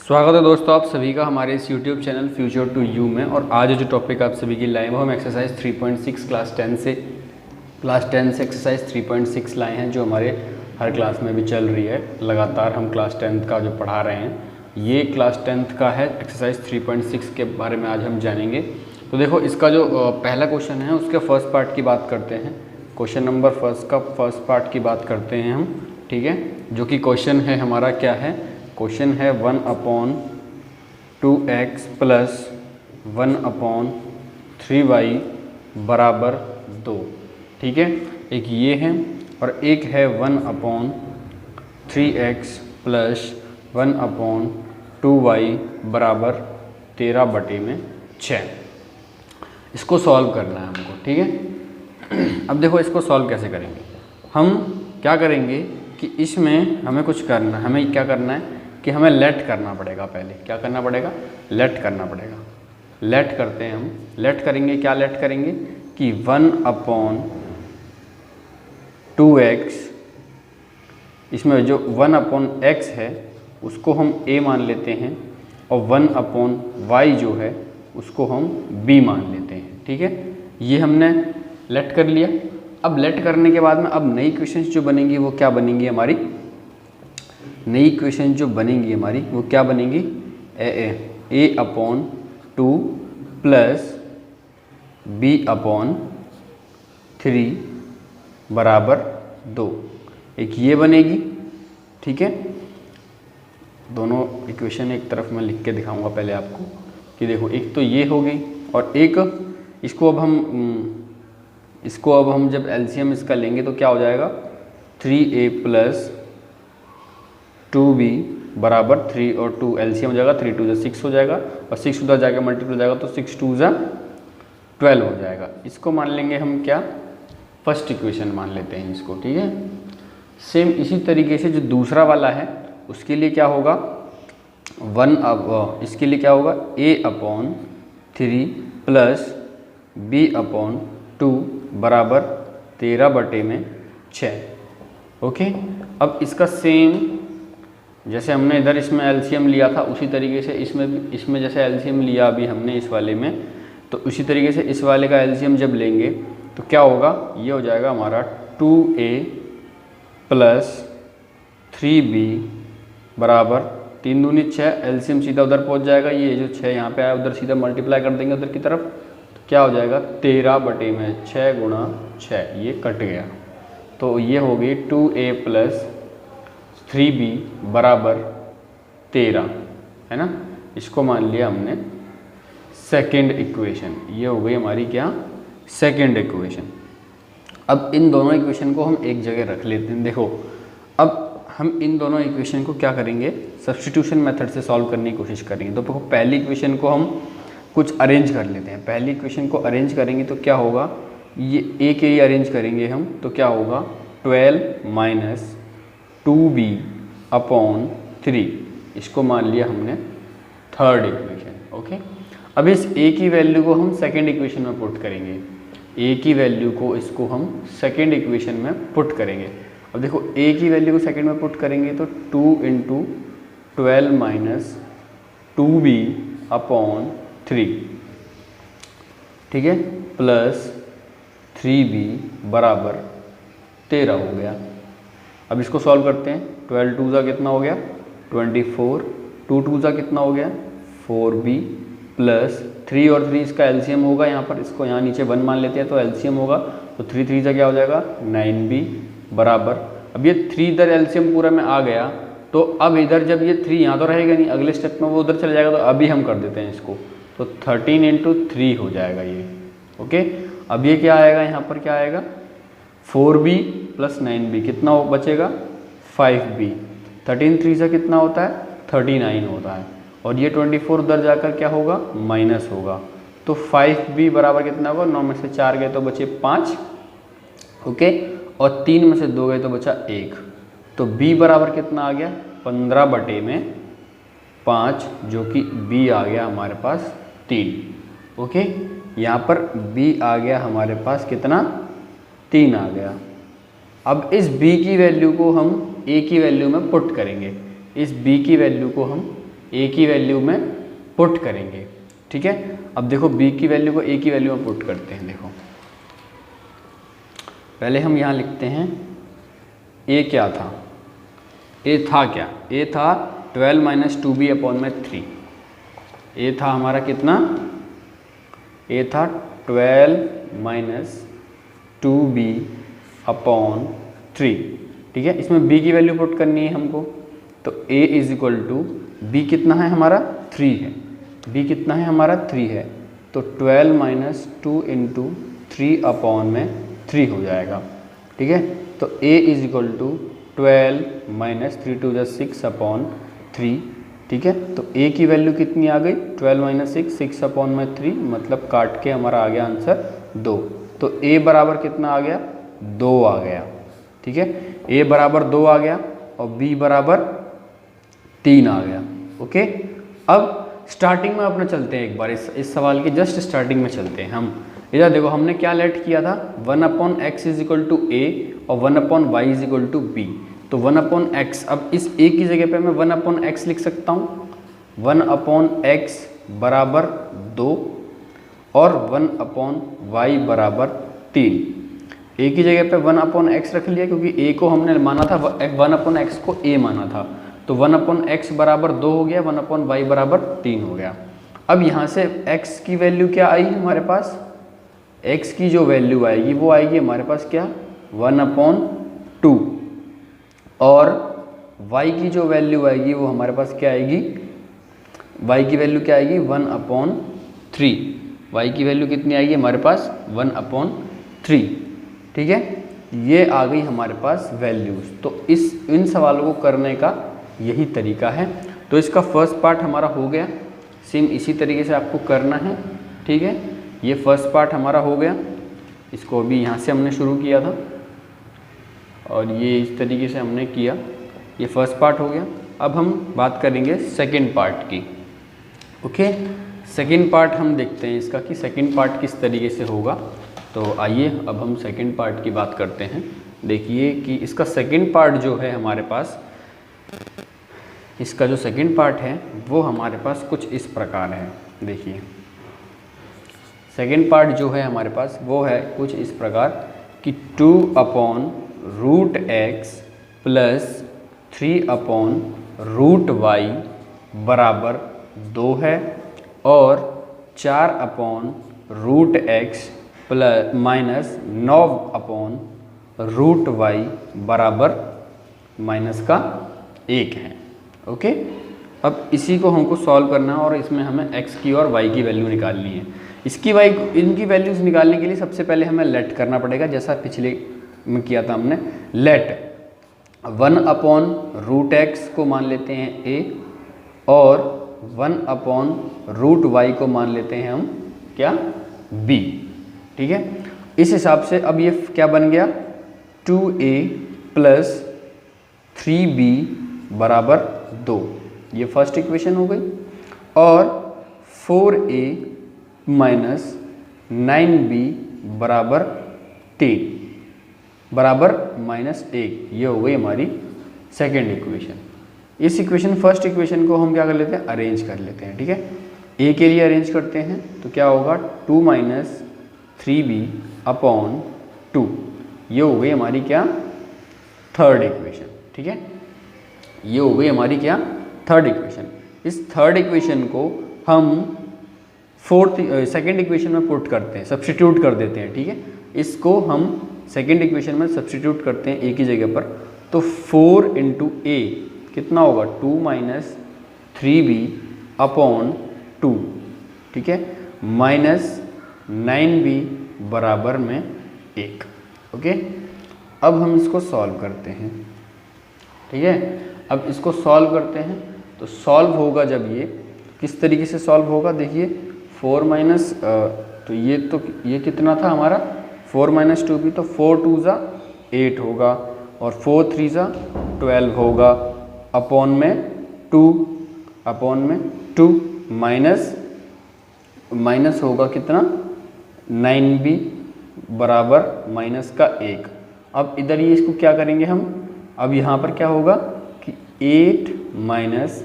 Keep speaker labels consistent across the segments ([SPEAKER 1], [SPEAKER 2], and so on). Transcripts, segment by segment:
[SPEAKER 1] स्वागत है दोस्तों आप सभी का हमारे इस YouTube channel future to you में। और आज जो टॉपिक आप सभी की लाए हैं वो हम एक्सरसाइज 3.6 क्लास 10 से एक्सरसाइज 3.6 लाए हैं, जो हमारे हर क्लास में भी चल रही है। लगातार हम क्लास 10th का जो पढ़ा रहे हैं, ये क्लास 10th का है। एक्सरसाइज 3.6 के बारे में आज हम जानेंगे। तो देखो, इसका जो पहला क्वेश्चन है उसके फर्स्ट पार्ट की बात करते हैं। क्वेश्चन नंबर फर्स्ट का फर्स्ट पार्ट की बात करते हैं हम, ठीक है। जो कि क्वेश्चन है हमारा क्या है, क्वेश्चन है 1/2x प्लस 1/3y बराबर 2, ठीक है। एक ये है और एक है 1/3x प्लस 1/2y बराबर 13/6। इसको सॉल्व करना है हमको, ठीक है। अब देखो, इसको सॉल्व कैसे करेंगे। हम क्या करेंगे कि इसमें हमें कुछ करना, हमें क्या करना है कि हमें लेट करना पड़ेगा। पहले क्या करना पड़ेगा, लेट करना पड़ेगा। लेट करते हैं हम। लेट करेंगे, क्या लेट करेंगे कि 1/2x, इसमें जो 1/x है उसको हम a मान लेते हैं और 1/y जो है उसको हम b मान लेते हैं, ठीक है। ये हमने लेट कर लिया। अब लेट करने के बाद में अब नई इक्वेशंस जो बनेंगी वो क्या बनेंगी हमारी, नई इक्वेशन जो बनेंगी हमारी वो क्या बनेंगी, a/2 प्लस b/3 बराबर 2। एक ये बनेगी, ठीक है। दोनों इक्वेशन एक तरफ मैं लिख के दिखाऊंगा पहले आपको कि देखो, एक तो ये हो गई और एक इसको अब हम जब एलसीएम इसका लेंगे तो क्या हो जाएगा, 3a प्लस 2b बराबर 3 और 2 एलसीएम हो जाएगा, 3 2 6 हो जाएगा और 6 उधर जाकर मल्टीप्लाई हो जाएगा तो 6 2 12 हो जाएगा। इसको मान लेंगे हम क्या, फर्स्ट इक्वेशन मान लेते हैं इसको, ठीक है। सेम इसी तरीके से जो दूसरा वाला है उसके लिए क्या होगा, इसके लिए क्या होगा, a/3 प्लस b/2 बराबर 13/6। ओके। अब इसका सेम जैसे हमने इधर इसमें एलसीएम लिया था उसी तरीके से इसमें जैसे एलसीएम लिया अभी हमने इस वाले में, तो उसी तरीके से इस वाले का एलसीएम जब लेंगे तो क्या होगा, ये हो जाएगा हमारा 2a प्लस 3b बराबर 3 दूनी 6। एलसीएम सीधा उधर पहुंच जाएगा, ये जो 6 यहाँ पे आया उधर सीधा मल्टीप्लाई कर देंगे उधर की तरफ, तो क्या हो जाएगा 13/6 गुणा 6, ये कट गया। तो ये हो गई 2a प्लस 3b बराबर 13, है ना। इसको मान लिया हमने सेकेंड इक्वेशन। ये हो गई हमारी क्या, सेकेंड इक्वेशन। अब इन दोनों इक्वेशन को हम एक जगह रख लेते हैं। देखो, अब हम इन दोनों इक्वेशन को क्या करेंगे, सब्स्टिट्यूशन मेथड से सॉल्व करने की कोशिश करेंगे। तो पहली इक्वेशन को हम कुछ अरेंज कर लेते हैं। पहली इक्वेशन को अरेंज करेंगे तो क्या होगा, ये ए के लिए अरेंज करेंगे हम तो क्या होगा, 12 माइनस 2b/3। इसको मान लिया हमने थर्ड इक्वेशन। ओके। अब इस a की वैल्यू को हम सेकेंड इक्वेशन में पुट करेंगे। a की वैल्यू को इसको हम सेकेंड इक्वेशन में पुट करेंगे। अब देखो, a की वैल्यू को सेकेंड में पुट करेंगे तो 2 × 12 माइनस 2b/3, ठीक है, प्लस 3b बराबर 13 हो गया। अब इसको सॉल्व करते हैं। 12 2 कितना हो गया, 24, 2 2 कितना हो गया, 4b प्लस 3 और 3 इसका एलसीएम होगा यहाँ पर, इसको यहाँ नीचे 1 मान लेते हैं तो एलसीएम होगा, तो 3 3 क्या हो जाएगा, 9b बराबर। अब ये 3 इधर एलसीएम पूरा में आ गया, तो अब इधर जब ये 3 यहाँ तो रहेगा नहीं, अगले स्टेप में वो उधर चला जाएगा, तो अभी हम कर देते हैं इसको, तो 13 × 3 हो जाएगा ये। ओके। अब ये क्या आएगा, यहाँ पर क्या आएगा, 4b प्लस 9b कितना बचेगा, 5b। 13 3 कितना होता है, 39 होता है, और ये 24 उधर जाकर क्या होगा, माइनस होगा, तो 5b बराबर कितना होगा, 9 में से 4 गए तो बचे 5, ओके, और 3 में से 2 गए तो बचा 1, तो b बराबर कितना आ गया, 15/5, जो कि b आ गया हमारे पास 3। ओके। यहाँ पर b आ गया हमारे पास कितना, 3 आ गया। अब इस b की वैल्यू को हम a की वैल्यू में पुट करेंगे। इस b की वैल्यू को हम ए की वैल्यू में पुट करेंगे। ठीक है, अब देखो बी की वैल्यू को ए की वैल्यू में पुट करते हैं। देखो पहले हम यहाँ लिखते हैं ए क्या था, ए था क्या, ए था 12 माइनस 2b/3। ए था हमारा कितना, ए था 12 माइनस 2b/3। ठीक है, इसमें b की वैल्यू पुट करनी है हमको, तो a is equal to b कितना है हमारा 3 है, b कितना है हमारा 3 है, तो 12 माइनस 2 इंटू 3/3 हो जाएगा। ठीक है, तो a is equal to 12 minus 3 to 6/3। ठीक है, तो a की वैल्यू कितनी आ गई 12 माइनस 6/3, मतलब काट के हमारा आ गया आंसर 2। तो a बराबर कितना आ गया 2 आ गया। ठीक है, a बराबर 2 आ गया और b बराबर 3 आ गया। ओके, अब स्टार्टिंग में अपना चलते हैं एक बार, इस सवाल के जस्ट स्टार्टिंग में चलते हैं हम। इधर देखो हमने क्या लेट किया था 1/x is equal to a और 1/y is equal to b। तो 1/x, अब इस a की जगह पे मैं 1/x लिख सकता हूँ, 1/x बराबर 2 और 1/y बराबर 3। a की जगह पे 1/x रख लिया क्योंकि a को हमने माना था 1/x को a माना था, तो 1/x बराबर 2 हो गया, 1/y बराबर 3 हो गया। अब यहाँ से x की वैल्यू क्या आई हमारे पास, x की जो वैल्यू आएगी वो आएगी हमारे पास क्या 1/2 और y की जो वैल्यू आएगी वो हमारे पास क्या आएगी, y की वैल्यू क्या आएगी 1/3। y की वैल्यू कितनी आएगी हमारे पास 1/3। ठीक है, ये आ गई हमारे पास वैल्यूज़। तो इन सवालों को करने का यही तरीका है। तो इसका फर्स्ट पार्ट हमारा हो गया, सेम इसी तरीके से आपको करना है। ठीक है, ये फर्स्ट पार्ट हमारा हो गया, इसको अभी यहाँ से हमने शुरू किया था और ये इस तरीके से हमने किया, ये फर्स्ट पार्ट हो गया। अब हम बात करेंगे सेकंड पार्ट की। ओके, सेकंड पार्ट हम देखते हैं इसका कि सेकंड पार्ट किस तरीके से होगा। तो आइए अब हम सेकंड पार्ट की बात करते हैं। देखिए कि इसका सेकंड पार्ट जो है हमारे पास, इसका जो सेकंड पार्ट है वो हमारे पास कुछ इस प्रकार है। देखिए सेकंड पार्ट जो है हमारे पास वो है कुछ इस प्रकार कि 2/√x प्लस 3/√y बराबर 2 है और 4/√x प्लस माइनस 9/√y बराबर -1 है। ओके, अब इसी को हमको सॉल्व करना है और इसमें हमें x की और y की वैल्यू निकालनी है। इनकी वैल्यूज़ निकालने के लिए सबसे पहले हमें लेट करना पड़ेगा, जैसा पिछले में किया था हमने। लेट 1/√x को मान लेते हैं a और 1/√y को मान लेते हैं हम क्या b। ठीक है, इस हिसाब से अब ये क्या बन गया 2a प्लस 3b बराबर 2, ये फर्स्ट इक्वेशन हो गई। और 4a माइनस 9b बराबर 3 बराबर -1, ये हो गई हमारी सेकेंड इक्वेशन। इस इक्वेशन फर्स्ट इक्वेशन को हम क्या कर लेते हैं अरेंज कर लेते हैं। ठीक है, a के लिए अरेंज करते हैं तो क्या होगा 2 माइनस 3b/2, ये हो गई हमारी क्या थर्ड इक्वेशन। ठीक है, ये हो गई हमारी क्या थर्ड इक्वेशन। इस थर्ड इक्वेशन को हम सेकेंड इक्वेशन में पुट करते हैं, सब्स्टिट्यूट कर देते हैं। ठीक है, इसको हम सेकेंड इक्वेशन में सब्स्टिट्यूट करते हैं a की जगह पर, तो 4 इंटू a कितना होगा 2 माइनस 3b/2। ठीक है, माइनस 9b बराबर में 1। ओके, अब हम इसको सॉल्व करते हैं। ठीक है, अब इसको सॉल्व करते हैं तो सॉल्व होगा जब ये किस तरीके से सॉल्व होगा। देखिए 4 माइनस तो ये कितना था हमारा 4 माइनस 2b, तो 4 2 ज़ा 8 होगा और 4 3 ज़ा 12 होगा, अपॉन में 2 माइनस होगा कितना 9b बराबर -1। अब इधर ये इसको क्या करेंगे हम, अब यहाँ पर क्या होगा कि 8 माइनस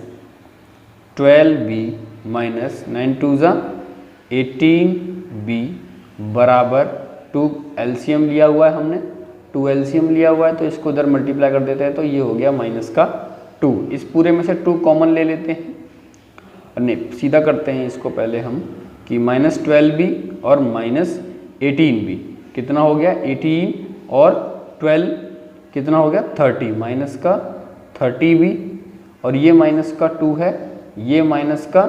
[SPEAKER 1] 12b माइनस 9 2 ज़ा 18b बराबर 2 एलसीएम लिया हुआ है हमने, 2 एलसीएम लिया हुआ है तो इसको उधर मल्टीप्लाई कर देते हैं तो ये हो गया माइनस का 2। इस पूरे में से 2 कॉमन ले लेते हैं, नहीं सीधा करते हैं इसको पहले हम कि माइनस 12b और माइनस 18b कितना हो गया 18 और 12 कितना हो गया 30, माइनस का 30b और ये माइनस का 2 है, ये माइनस का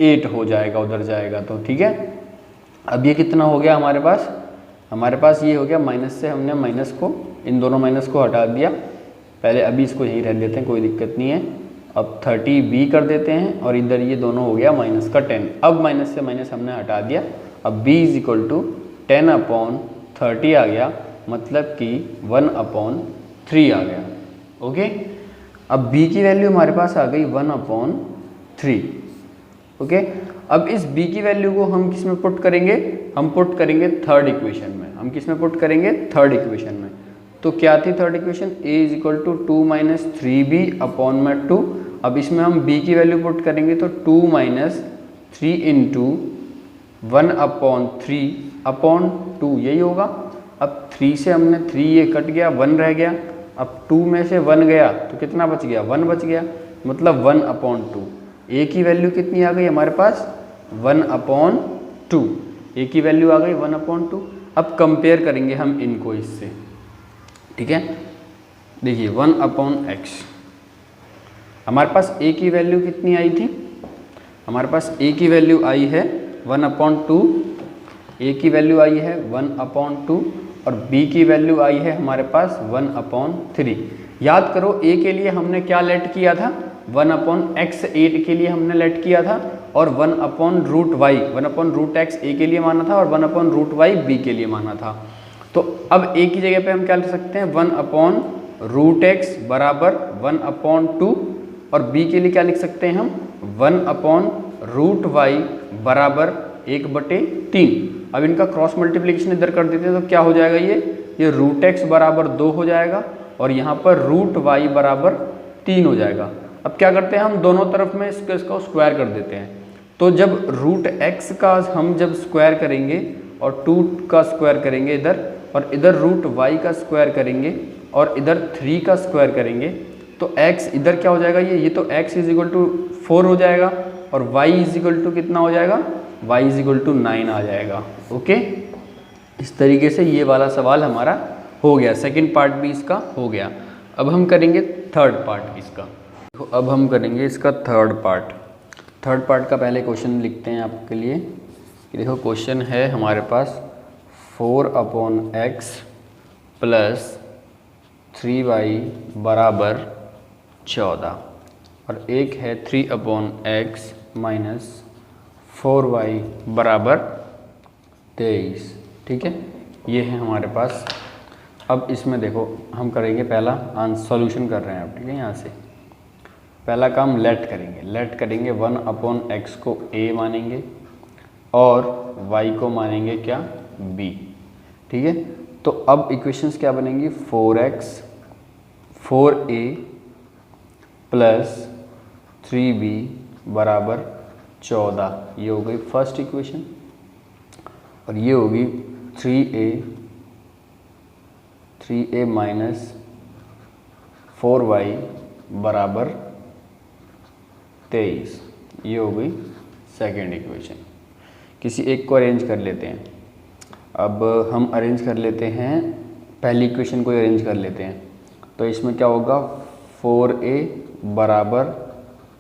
[SPEAKER 1] 8 हो जाएगा उधर जाएगा तो ठीक है। अब ये कितना हो गया हमारे पास ये हो गया माइनस से हमने माइनस को, इन दोनों माइनस को हटा दिया पहले, अभी इसको यहीं रह लेते हैं कोई दिक्कत नहीं है। अब 30b कर देते हैं और इधर ये दोनों हो गया माइनस का 10, अब माइनस से माइनस हमने हटा दिया, अब b इज इक्वल टू 10/30 आ गया, मतलब कि 1/3 आ गया। ओके, अब b की वैल्यू हमारे पास आ गई 1/3। ओके, अब इस b की वैल्यू को हम किस में पुट करेंगे, हम पुट करेंगे थर्ड इक्वेशन में, हम किस में पुट करेंगे थर्ड इक्वेशन में। तो क्या थी third equation, a is equal to 2 minus 3b/2। अब इसमें हम b की वैल्यू पुट करेंगे तो 2 माइनस 3 इंटू 1/3/2 यही होगा। अब 3 से हमने 3 ये कट गया, 1 रह गया, अब 2 में से 1 गया तो कितना बच गया 1 बच गया, मतलब 1/2। a की वैल्यू कितनी आ गई हमारे पास 1/2, a की वैल्यू आ गई 1/2। अब कंपेयर करेंगे हम इनको इससे, ठीक है। देखिए 1/x हमारे पास a की वैल्यू कितनी आई थी, हमारे पास a की वैल्यू आई है 1/2, a की वैल्यू आई है 1/2 और b की वैल्यू आई है हमारे पास 1/3। याद करो a के लिए हमने क्या लेट किया था 1/x, 8 के लिए हमने लेट किया था, और 1/√y 1/√x a के लिए माना था और 1/√y b के लिए माना था। तो अब a की जगह पे हम क्या लिख सकते हैं 1/√x बराबर 1/2 और b के लिए क्या लिख सकते हैं हम 1/√y बराबर 1/3। अब इनका क्रॉस मल्टीप्लिकेशन इधर कर देते हैं तो क्या हो जाएगा, ये √x बराबर 2 हो जाएगा और यहाँ पर √y बराबर 3 हो जाएगा। अब क्या करते हैं हम दोनों तरफ में इसको स्क्वायर कर देते हैं, तो जब √x का हम जब स्क्वायर करेंगे और 2 का स्क्वायर करेंगे इधर, और इधर √y का स्क्वायर करेंगे और इधर 3 का स्क्वायर करेंगे तो x इधर क्या हो जाएगा, ये तो x इज इक्वल टू 4 हो जाएगा और y इज इक्वल टू कितना हो जाएगा, y इज इक्वल टू 9 आ जाएगा। ओके, इस तरीके से ये वाला सवाल हमारा हो गया, सेकंड पार्ट भी इसका हो गया। अब हम करेंगे थर्ड पार्ट इसका, तो अब हम करेंगे इसका थर्ड पार्ट का पहले क्वेश्चन लिखते हैं आपके लिए। देखो क्वेश्चन है हमारे पास 4/x प्लस 3y बराबर 14 और एक है 3/x माइनस 4y बराबर 23। ठीक है, ये है हमारे पास। अब इसमें देखो हम करेंगे पहला सॉल्यूशन कर रहे हैं अब, ठीक है। यहाँ से पहला काम लेट करेंगे 1/x को a मानेंगे और y को मानेंगे क्या b, ठीक है। तो अब इक्वेशंस क्या बनेंगी 4x 4a प्लस 3b बराबर 14, ये हो गई फर्स्ट इक्वेशन, और ये होगी 3a माइनस 4y बराबर 23, ये हो गई सेकेंड इक्वेशन। किसी एक को अरेंज कर लेते हैं। अब हम अरेंज कर लेते हैं, पहली इक्वेशन को अरेंज कर लेते हैं। तो इसमें क्या होगा 4a बराबर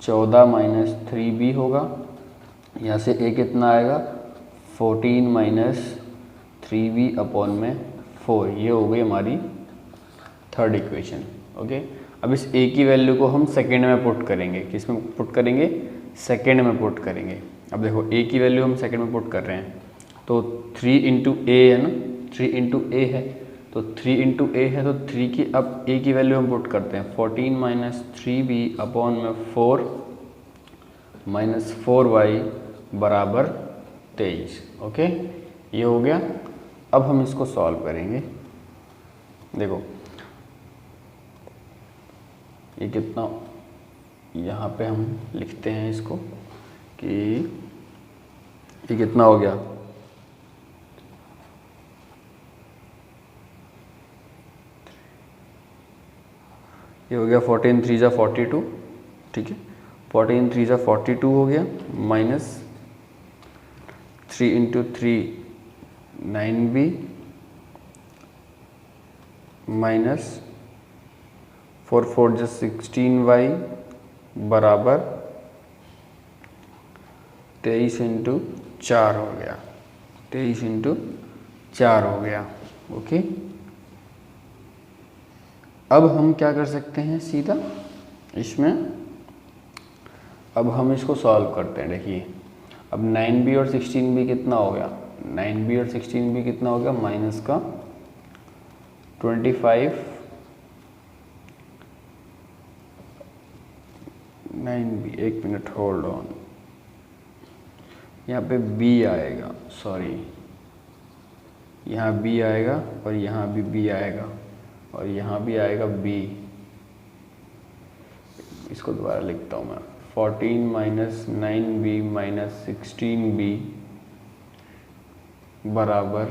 [SPEAKER 1] 14 माइनस 3b होगा, यहाँ से a कितना आएगा 14 माइनस 3b अपॉन में 4, ये हो गई हमारी थर्ड इक्वेशन। ओके, अब इस a की वैल्यू को हम सेकेंड में पुट करेंगे। किस में पुट करेंगे, सेकेंड में पुट करेंगे। अब देखो a की वैल्यू हम सेकेंड में पुट कर रहे हैं, तो 3 इंटू ए है ना, 3 इंटू ए है, तो 3 इंटू ए है तो 3 की अब a की वैल्यू हम पुट करते हैं 14 माइनस 3b अपॉन में 4 माइनस 4y बराबर 23। ओके, ये हो गया। अब हम इसको सॉल्व करेंगे। देखो ये कितना यहाँ पे हम लिखते हैं इसको कि ये कितना हो गया, ये हो गया 14 3 जा 42, ठीक है, 14 3 जा 42 हो गया, माइनस 3 इंटू 3 9b माइनस 4 4 जा 16y बराबर 23 इंटू 4 हो गया, 23 इंटू 4 हो गया। ओके, अब हम क्या कर सकते हैं सीधा इसमें, अब हम इसको सॉल्व करते हैं। देखिए अब 9b और 16b कितना हो गया, 9b और 16b कितना हो गया, माइनस का 25, 9b, एक मिनट होल्ड ऑन, यहाँ पे b आएगा, सॉरी यहाँ b आएगा और यहाँ भी b आएगा और यहाँ भी आएगा b, इसको दोबारा लिखता हूँ मैं, 14 माइनस 9b माइनस 16b बराबर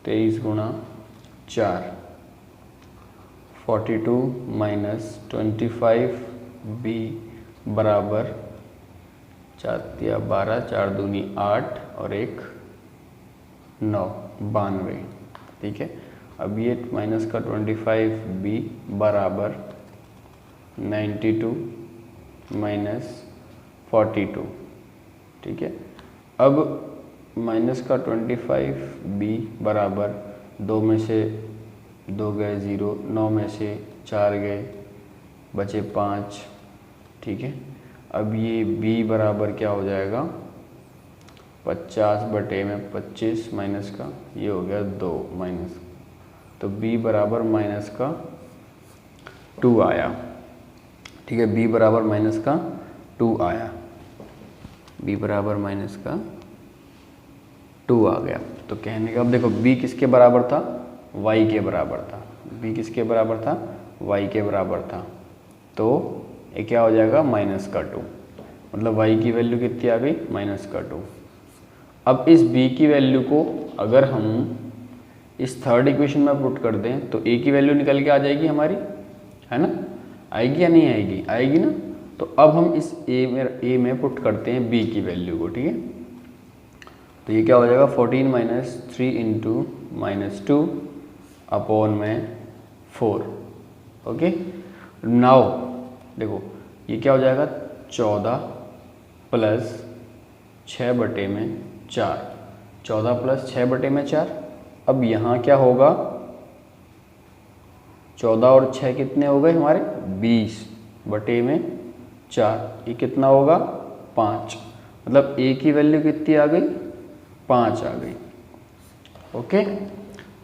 [SPEAKER 1] 23 गुणा 4, 42 माइनस 25b बराबर 4 या 12, 4 दूनी 8 और 1 9, 92, ठीक है। अब ये माइनस का 25b बराबर 92 माइनस 42, ठीक है। अब माइनस का 25b बराबर 2 में से 2 गए 0, 9 में से 4 गए बचे 5, ठीक है। अब ये b बराबर क्या हो जाएगा, 50 बटे में 25 माइनस का, ये हो गया 2 माइनस, तो b बराबर माइनस का 2 आया, ठीक है। b बराबर माइनस का 2 आया, b बराबर माइनस का 2 आ गया। तो कहने का अब देखो b किसके बराबर था, y के बराबर था, b किसके बराबर था, y के बराबर था, तो ये क्या हो जाएगा, माइनस का 2, मतलब y की वैल्यू कितनी आ गई, माइनस का 2। अब इस b की वैल्यू को अगर हम इस थर्ड इक्वेशन में पुट कर दें तो a की वैल्यू निकल के आ जाएगी हमारी, है ना, आएगी या नहीं आएगी, आएगी ना। तो अब हम इस a में पुट करते हैं b की वैल्यू को, ठीक है। तो ये क्या हो जाएगा, 14 माइनस 3 इंटू माइनस 2 अपॉन में 4, ओके। नाउ देखो ये क्या हो जाएगा, 14 प्लस 6 बटे में 4, 14 प्लस 6 बटे में 4। अब यहाँ क्या होगा, 14 और 6 कितने हो गए हमारे, 20 बटे में 4, ये कितना होगा, 5, मतलब a की वैल्यू कितनी आ गई, 5 आ गई, ओके।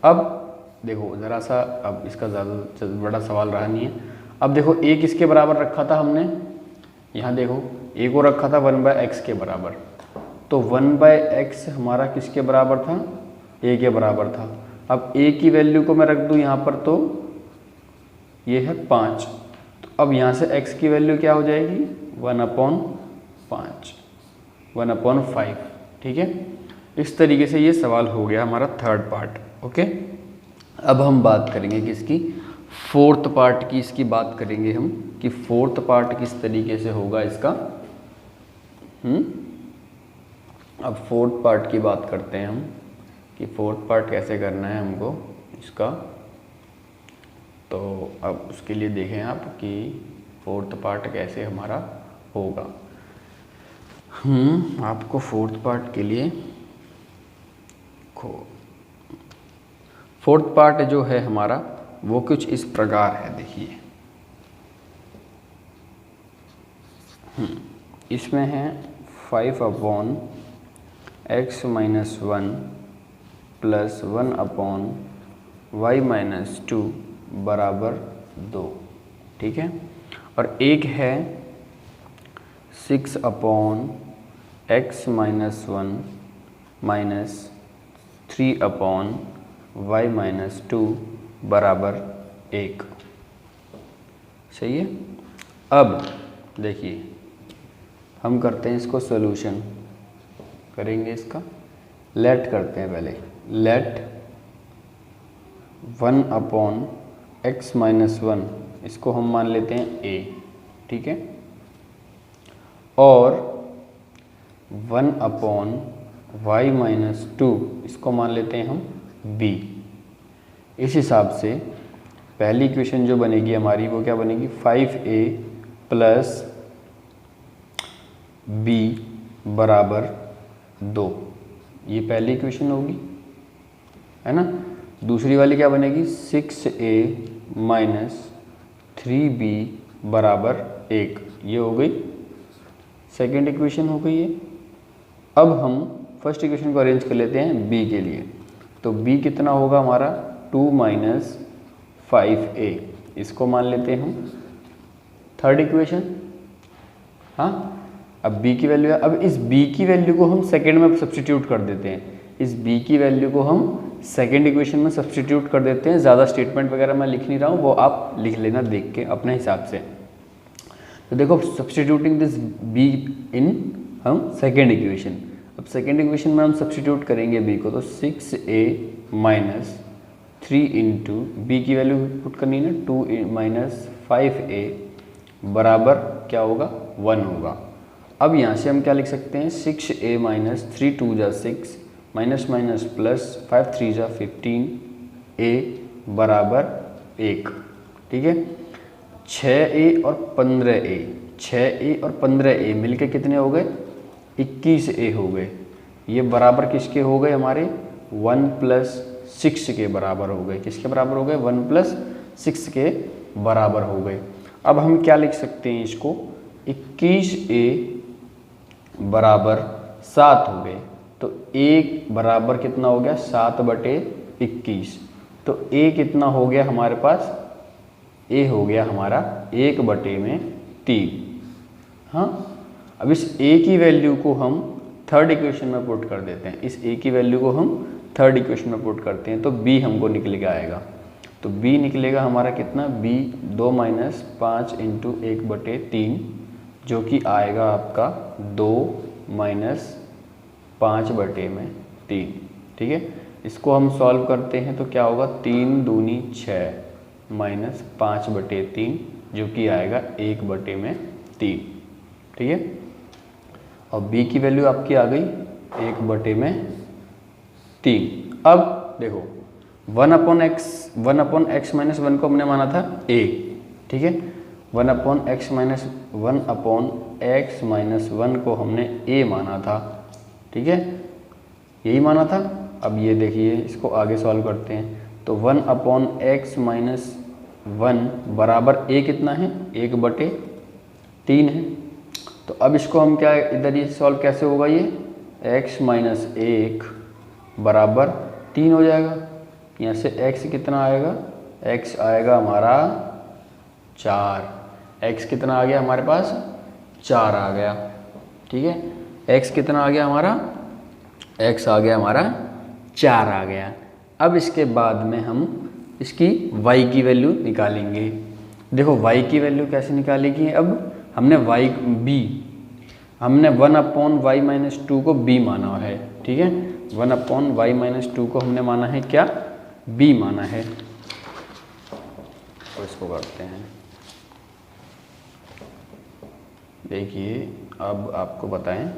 [SPEAKER 1] अब देखो ज़रा सा, अब इसका ज़्यादा बड़ा सवाल रहा नहीं है। अब देखो a किसके बराबर रखा था हमने, यहाँ देखो a को रखा था 1/x के बराबर, तो 1/x हमारा किसके बराबर था, a के बराबर था। अब a की वैल्यू को मैं रख दूँ यहाँ पर, तो ये है 5, तो अब यहाँ से x की वैल्यू क्या हो जाएगी, 1/5, 1/5, ठीक है। इस तरीके से ये सवाल हो गया हमारा थर्ड पार्ट, ओके। अब हम बात करेंगे किसकी, फोर्थ पार्ट की, इसकी बात करेंगे हम कि फोर्थ पार्ट किस तरीके से होगा इसका। अब फोर्थ पार्ट की बात करते हैं हम कि फोर्थ पार्ट कैसे करना है हमको इसका। तो अब उसके लिए देखें आप कि फोर्थ पार्ट कैसे हमारा होगा। आपको फोर्थ पार्ट के लिए फोर्थ पार्ट जो है हमारा वो कुछ इस प्रकार है, देखिए इसमें है 5/x माइनस 1 प्लस 1/y-2 बराबर 2, ठीक है। और एक है 6/x माइनस 1 माइनस 3/y-2 बराबर 1, सही है। अब देखिए हम करते हैं इसको सोल्यूशन करेंगे इसका। लेट करते हैं पहले, लेट 1/x-1 इसको हम मान लेते हैं a, ठीक है, और 1/y-2 इसको मान लेते हैं हम b। इस हिसाब से पहली इक्वेशन जो बनेगी हमारी वो क्या बनेगी, 5a + b = 2। ये पहली इक्वेशन होगी, है ना। दूसरी वाली क्या बनेगी, 6a - 3b = 1। ये हो गई सेकेंड इक्वेशन हो गई है। अब हम फर्स्ट इक्वेशन को अरेंज कर लेते हैं b के लिए। तो b कितना होगा हमारा, 2 - 5a, इसको मान लेते हैं हम थर्ड इक्वेशन। हाँ, अब b की वैल्यू है, अब इस b की वैल्यू को हम सेकेंड में सब्स्टिट्यूट कर देते हैं। इस b की वैल्यू को हम सेकेंड इक्वेशन में सब्स्टिट्यूट कर देते हैं। ज़्यादा स्टेटमेंट वगैरह मैं लिख नहीं रहा हूँ, वो आप लिख लेना देख के अपने हिसाब से। तो देखो, सब्स्टिट्यूटिंग दिस b इन हम सेकेंड इक्वेशन। अब सेकेंड इक्वेशन में हम सब्स्टिट्यूट करेंगे b को, तो 6a - 3 इंटू b की वैल्यू पुट करनी है ना, 2 - 5a बराबर क्या होगा, 1 होगा। अब यहाँ से हम क्या लिख सकते हैं, 6a - 3 2 = 6 minus minus plus 5 3 = 15 a बराबर 1, ठीक है। 6a और 15a, 6a और 15a मिलके कितने हो गए, 21a हो गए। ये बराबर किसके हो गए हमारे, 1 + 6 के बराबर हो गए। किसके बराबर हो गए, 1 + 6 के बराबर हो गए। अब हम क्या लिख सकते हैं इसको, 21a बराबर 7 हो गए। तो a बराबर कितना हो गया, 7/21। तो a कितना हो गया हमारे पास, a हो गया हमारा 1/3। हाँ, अब इस a की वैल्यू को हम थर्ड इक्वेशन में पुट कर देते हैं। इस a की वैल्यू को हम थर्ड इक्वेशन में पुट करते हैं, तो b हमको निकल के आएगा। तो b निकलेगा हमारा कितना, b 2 - 5 × 1/3, जो कि आएगा आपका 2 - 5/3, ठीक है। इसको हम सॉल्व करते हैं तो क्या होगा, 3 दूनी 6 - 5/3, जो कि आएगा 1/3, ठीक है। और b की वैल्यू आपकी आ गई 1/3। अब देखो 1/x - 1 को हमने माना था a, ठीक है। 1/x - 1 को हमने a माना था, ठीक है, यही माना था। अब ये देखिए, इसको आगे सॉल्व करते हैं। तो 1/x - 1 बराबर a कितना है, 1/3 है। तो अब इसको हम क्या, इधर ये सॉल्व कैसे होगा, ये x - 1 बराबर 3 हो जाएगा। यहाँ से x कितना आएगा, x आएगा हमारा 4। x कितना आ गया हमारे पास, 4 आ गया, ठीक है। x कितना आ गया हमारा, x आ गया हमारा 4 आ गया। अब इसके बाद में हम इसकी y की वैल्यू निकालेंगे। देखो y की वैल्यू कैसे निकालेगी, अब हमने हमने 1/y - 2 को b माना है, ठीक है। 1/y - 2 को हमने माना है क्या, b माना है। तो इसको करते हैं, देखिए अब आपको बताएं,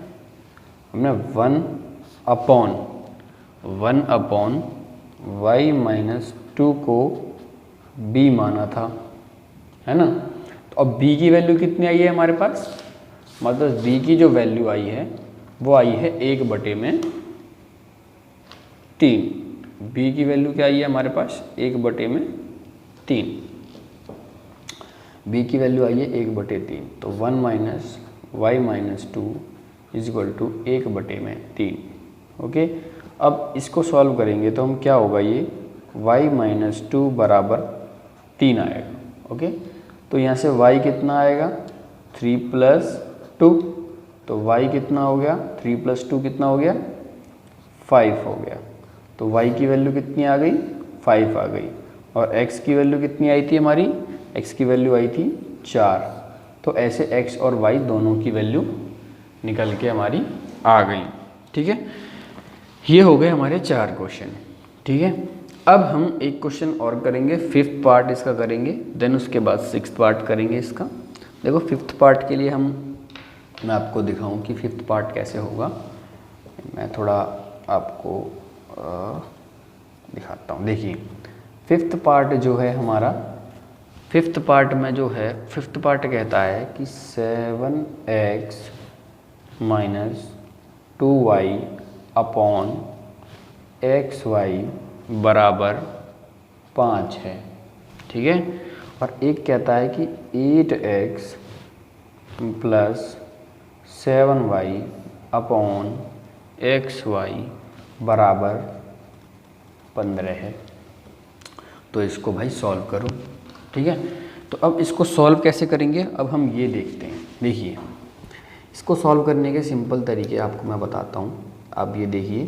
[SPEAKER 1] हमने 1/y - 2 को b माना था, है ना। तो अब b की वैल्यू कितनी आई है हमारे पास, मतलब b की जो वैल्यू आई है वो आई है 1/3। b की वैल्यू क्या आई है हमारे पास, 1/3। b की वैल्यू आई है 1/3। तो 1 - y - 2 = 1/3, ओके। अब इसको सॉल्व करेंगे तो हम क्या होगा, ये y - 2 बराबर 3 आएगा, ओके। तो यहाँ से y कितना आएगा, 3 + 2, तो y कितना हो गया, 3 + 2 कितना हो गया, 5 हो गया। तो y की वैल्यू कितनी आ गई, 5 आ गई। और x की वैल्यू कितनी आई थी हमारी, x की वैल्यू आई थी 4। तो ऐसे x और y दोनों की वैल्यू निकल के हमारी आ गई। ठीक है, ये हो गए हमारे 4 क्वेश्चन। ठीक है, अब हम एक क्वेश्चन और करेंगे, 5th पार्ट इसका करेंगे, देन उसके बाद 6th पार्ट करेंगे इसका। देखो 5th पार्ट के लिए मैं आपको दिखाऊं कि 5th पार्ट कैसे होगा। मैं थोड़ा आपको दिखाता हूँ। देखिए 5th पार्ट जो है हमारा, 5th पार्ट में जो है 5th पार्ट कहता है कि 7x minus 2y upon xy बराबर 5 है। ठीक है, और एक कहता है कि 8x plus 7y upon xy बराबर 15 है। तो इसको भाई सॉल्व करो। ठीक है, तो अब इसको सॉल्व कैसे करेंगे, अब हम ये देखते हैं। देखिए इसको सॉल्व करने के सिंपल तरीके आपको मैं बताता हूँ। आप ये देखिए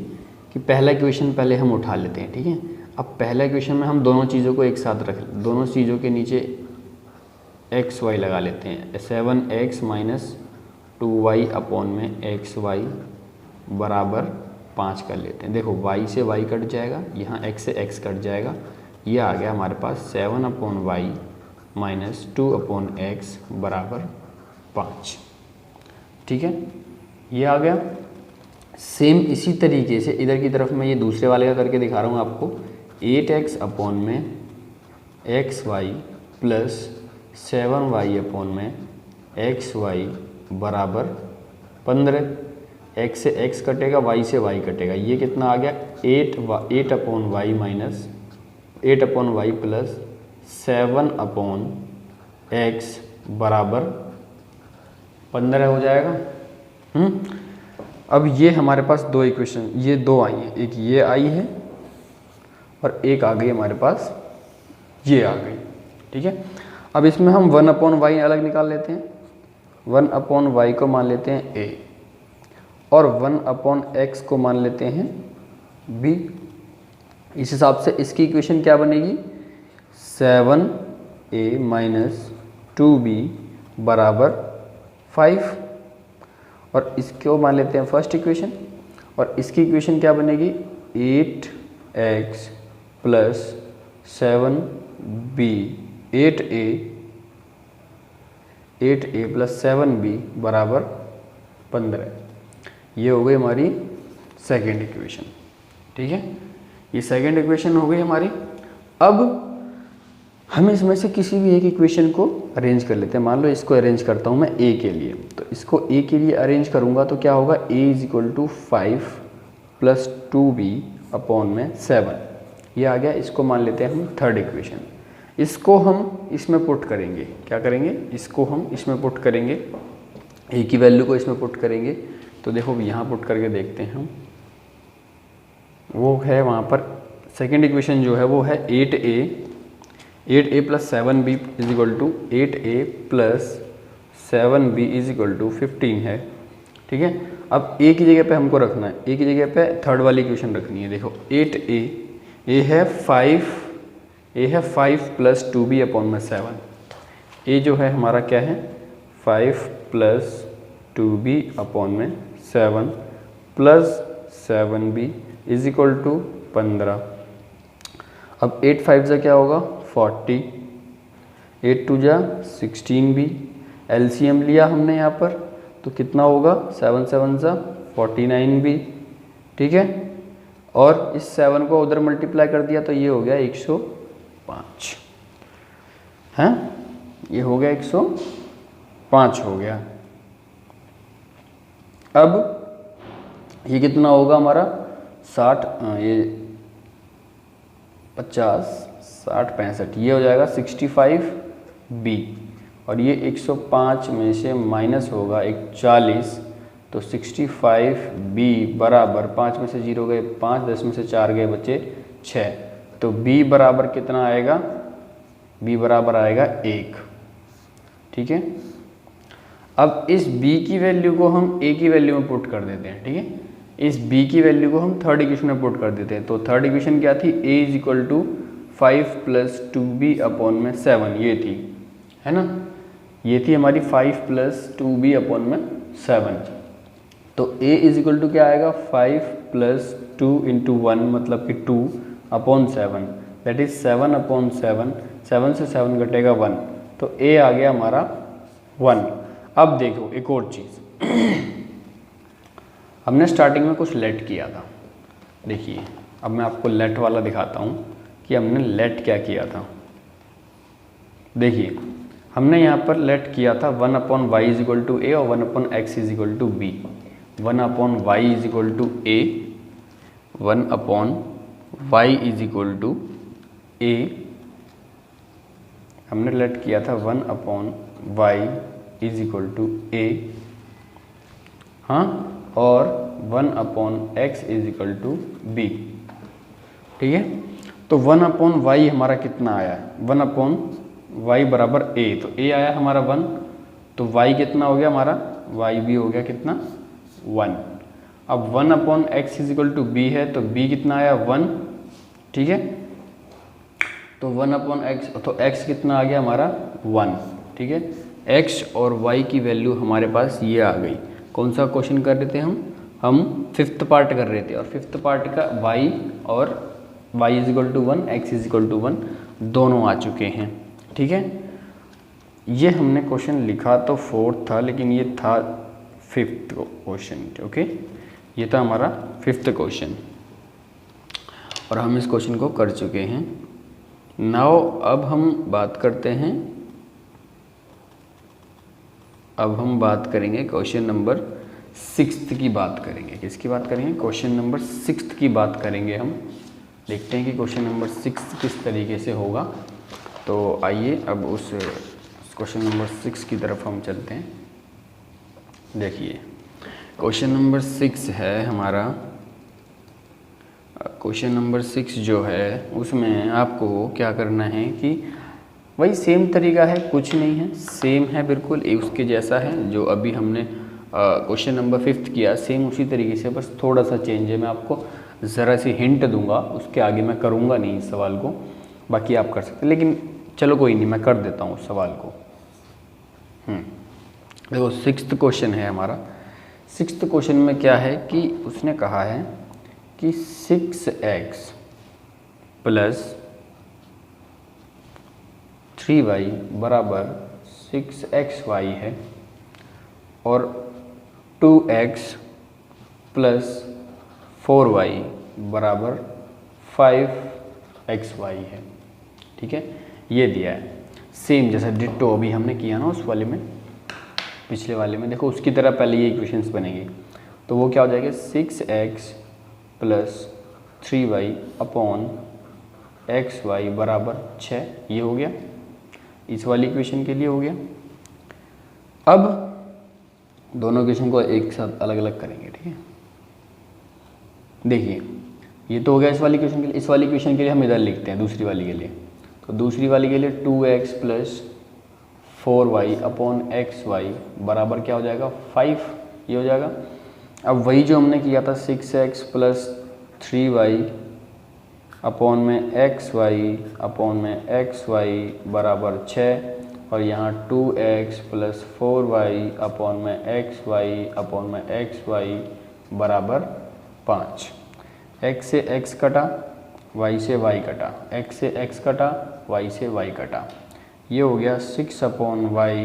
[SPEAKER 1] कि पहला इक्वेशन पहले हम उठा लेते हैं। ठीक है, अब पहला इक्वेशन में हम दोनों चीज़ों को एक साथ रख, दोनों चीज़ों के नीचे एक्स वाई लगा लेते हैं। 7x माइनस 2y अपॉन में xy बराबर 5 कर लेते हैं। देखो y से y कट जाएगा, यहाँ x से x कट जाएगा, ये आ गया हमारे पास 7 upon y minus 2 upon x बराबर 5। ठीक है, ये आ गया। सेम इसी तरीके से इधर की तरफ मैं ये दूसरे वाले का करके दिखा रहा हूँ आपको। 8x अपॉन में xy प्लस 7y अपॉन में xy बराबर 15। x से x कटेगा, y से y कटेगा, ये कितना आ गया 8 upon y minus 8 upon y plus 7 upon x बराबर 15 हो जाएगा। अब ये हमारे पास दो इक्वेशन, ये दो आई हैं, एक ये आई है और एक आ गई हमारे पास ये आ गई। ठीक है, अब इसमें हम 1 अपॉन वाई अलग निकाल लेते हैं। 1 अपॉन वाई को मान लेते हैं a और 1 अपॉन एक्स को मान लेते हैं b। इस हिसाब से इसकी इक्वेशन क्या बनेगी, 7a माइनस 2b बराबर 5, और इसको मान लेते हैं फर्स्ट इक्वेशन, और इसकी इक्वेशन क्या बनेगी 8x plus 7b 8a plus 7b बराबर 15। ये हो गई हमारी सेकेंड इक्वेशन। ठीक है, ये सेकेंड इक्वेशन हो गई हमारी। अब हम इसमें से किसी भी एक इक्वेशन को अरेंज कर लेते हैं। मान लो इसको अरेंज करता हूँ मैं a के लिए, तो इसको a के लिए अरेंज करूँगा तो क्या होगा, a is equal to 5 plus 2b upon में 7, ये आ गया। इसको मान लेते हैं हम थर्ड इक्वेशन। इसको हम इसमें पुट करेंगे, क्या करेंगे, इसको हम इसमें पुट करेंगे, a की वैल्यू को इसमें पुट करेंगे। तो देखो यहाँ पुट करके देखते हैं हम, वो है वहाँ पर सेकेंड इक्वेशन जो है वो है 8a plus 7b is equal to 8a plus 7b is equal to 15 है। ठीक है, अब a की जगह पे हमको रखना है, a की जगह पे थर्ड वाली इक्वेशन रखनी है। देखो 8a है 5 प्लस 2b अपॉन में 7, a जो है हमारा क्या है 5 प्लस 2b अपॉन में 7 plus 7b is equal to 15। अब 8 5 से क्या होगा 40, 8 2 जा 16b, एलसीएम लिया हमने यहाँ पर तो कितना होगा 7 7 जा 49b। ठीक है, और इस 7 को उधर मल्टीप्लाई कर दिया तो ये हो गया 105 है, ये हो गया 105 हो गया। अब ये कितना होगा हमारा 60, ये 50 60 65, ये हो जाएगा 65b, और ये 105 में से माइनस होगा 40, तो 65b बराबर 5 में से 0 गए 5, 10 में से 4 गए बचे 6, तो b बराबर कितना आएगा, b बराबर आएगा 1। ठीक है, अब इस b की वैल्यू को हम a की वैल्यू में पुट कर देते हैं। ठीक है, इस b की वैल्यू को हम थर्ड इक्वेशन में पुट कर देते हैं। तो थर्ड इक्वेशन क्या थी, a is equal to 5 plus 2b upon में 7, ये थी, है ना। ये थी हमारी 5 + 2b अपॉन में 7। तो a इज इक्वल टू क्या आएगा 5 + 2 × 1 मतलब कि 2 अपॉन 7, दैट इज 7 अपॉन 7, 7 से 7 घटेगा 1, तो a आ गया हमारा 1। अब देखो एक और चीज़ हमने स्टार्टिंग में कुछ लेट किया था, देखिए अब मैं आपको लेट वाला दिखाता हूँ कि हमने लेट क्या किया था। देखिए हमने यहाँ पर लेट किया था 1/y = a और 1/x = b। 1/y = a, 1/y = a, हमने लेट किया था 1/y = a, हाँ, और 1/x = b। ठीक है, तो 1/y हमारा कितना आया, 1/y बराबर a, तो a आया हमारा 1, तो y कितना हो गया हमारा, y भी हो गया कितना 1। अब 1/x = b है, तो b कितना आया 1। ठीक है, तो 1/x, तो x कितना आ गया हमारा 1। ठीक है, x और y की वैल्यू हमारे पास ये आ गई। कौन सा क्वेश्चन कर रहे थे हम 5th पार्ट कर रहे थे, और 5th पार्ट का y और y = 1, x = 1 दोनों आ चुके हैं। ठीक है, ये हमने क्वेश्चन लिखा तो 4th था, लेकिन ये था 5th क्वेश्चन। ओके, ये था हमारा 5th क्वेश्चन और हम इस क्वेश्चन को कर चुके हैं। नाउ अब हम बात करते हैं, अब हम बात करेंगे क्वेश्चन नंबर 6 की बात करेंगे। किसकी बात करेंगे, क्वेश्चन नंबर 6 की बात करेंगे हम। देखते हैं कि क्वेश्चन नंबर 6 किस तरीके से होगा। तो आइए अब उस क्वेश्चन नंबर 6 की तरफ हम चलते हैं। देखिए क्वेश्चन नंबर 6 है हमारा, क्वेश्चन नंबर 6 जो है उसमें आपको क्या करना है कि वही सेम तरीका है, कुछ नहीं है, सेम है बिल्कुल उसके जैसा है जो अभी हमने क्वेश्चन नंबर 5 किया, सेम उसी तरीके से, बस थोड़ा सा चेंज है। मैं आपको ज़रा सी हिंट दूंगा, उसके आगे मैं करूँगा नहीं इस सवाल को, बाकी आप कर सकते हैं, लेकिन चलो कोई नहीं, मैं कर देता हूँ उस सवाल को। देखो 6th क्वेश्चन है हमारा। 6th क्वेश्चन में क्या है कि उसने कहा है कि 6x + 3y = 6xy है, और 2x + 4y = 5xy है। ठीक है, ये दिया है सेम जैसा डिट्टो अभी हमने किया ना उस वाले में, पिछले वाले में। देखो उसकी तरह पहले ये इक्वेशंस बनेंगे, तो वो क्या हो जाएगा 6x + 3y / xy = 6, ये हो गया, इस वाली इक्वेशन के लिए हो गया। अब दोनों इक्वेशन को एक साथ अलग अलग करेंगे। ठीक है, देखिए ये तो हो गया इस वाली इक्वेशन के लिए। इस वाली इक्वेशन के लिए हम इधर लिखते हैं दूसरी वाली के लिए, तो दूसरी वाली के लिए 2x + 4y / xy बराबर क्या हो जाएगा 5, ये हो जाएगा। अब वही जो हमने किया था 6x + 3y / xy = 6, और यहाँ 2x + 4y / xy = 5। x से x कटा, y से y कटा, x से x कटा, y से y कटा, ये हो गया 6/y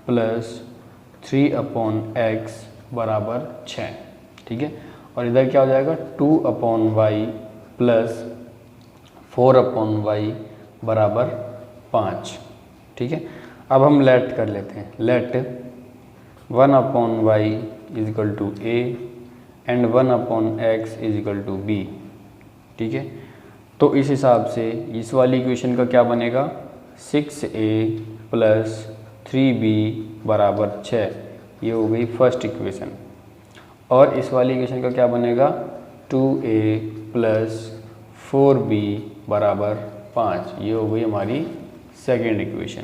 [SPEAKER 1] + 3/x = 6। ठीक है, और इधर क्या हो जाएगा 2/y + 4/y = 5। ठीक है, अब हम लेट कर लेते हैं। Let 1/y = a and 1/x = b। ठीक है, तो इस हिसाब से इस वाली इक्वेशन का क्या बनेगा 6a + 3b = 6, ये हो गई फर्स्ट इक्वेशन। और इस वाली इक्वेशन का क्या बनेगा 2a + 4b = 5, ये हो गई हमारी सेकेंड इक्वेशन।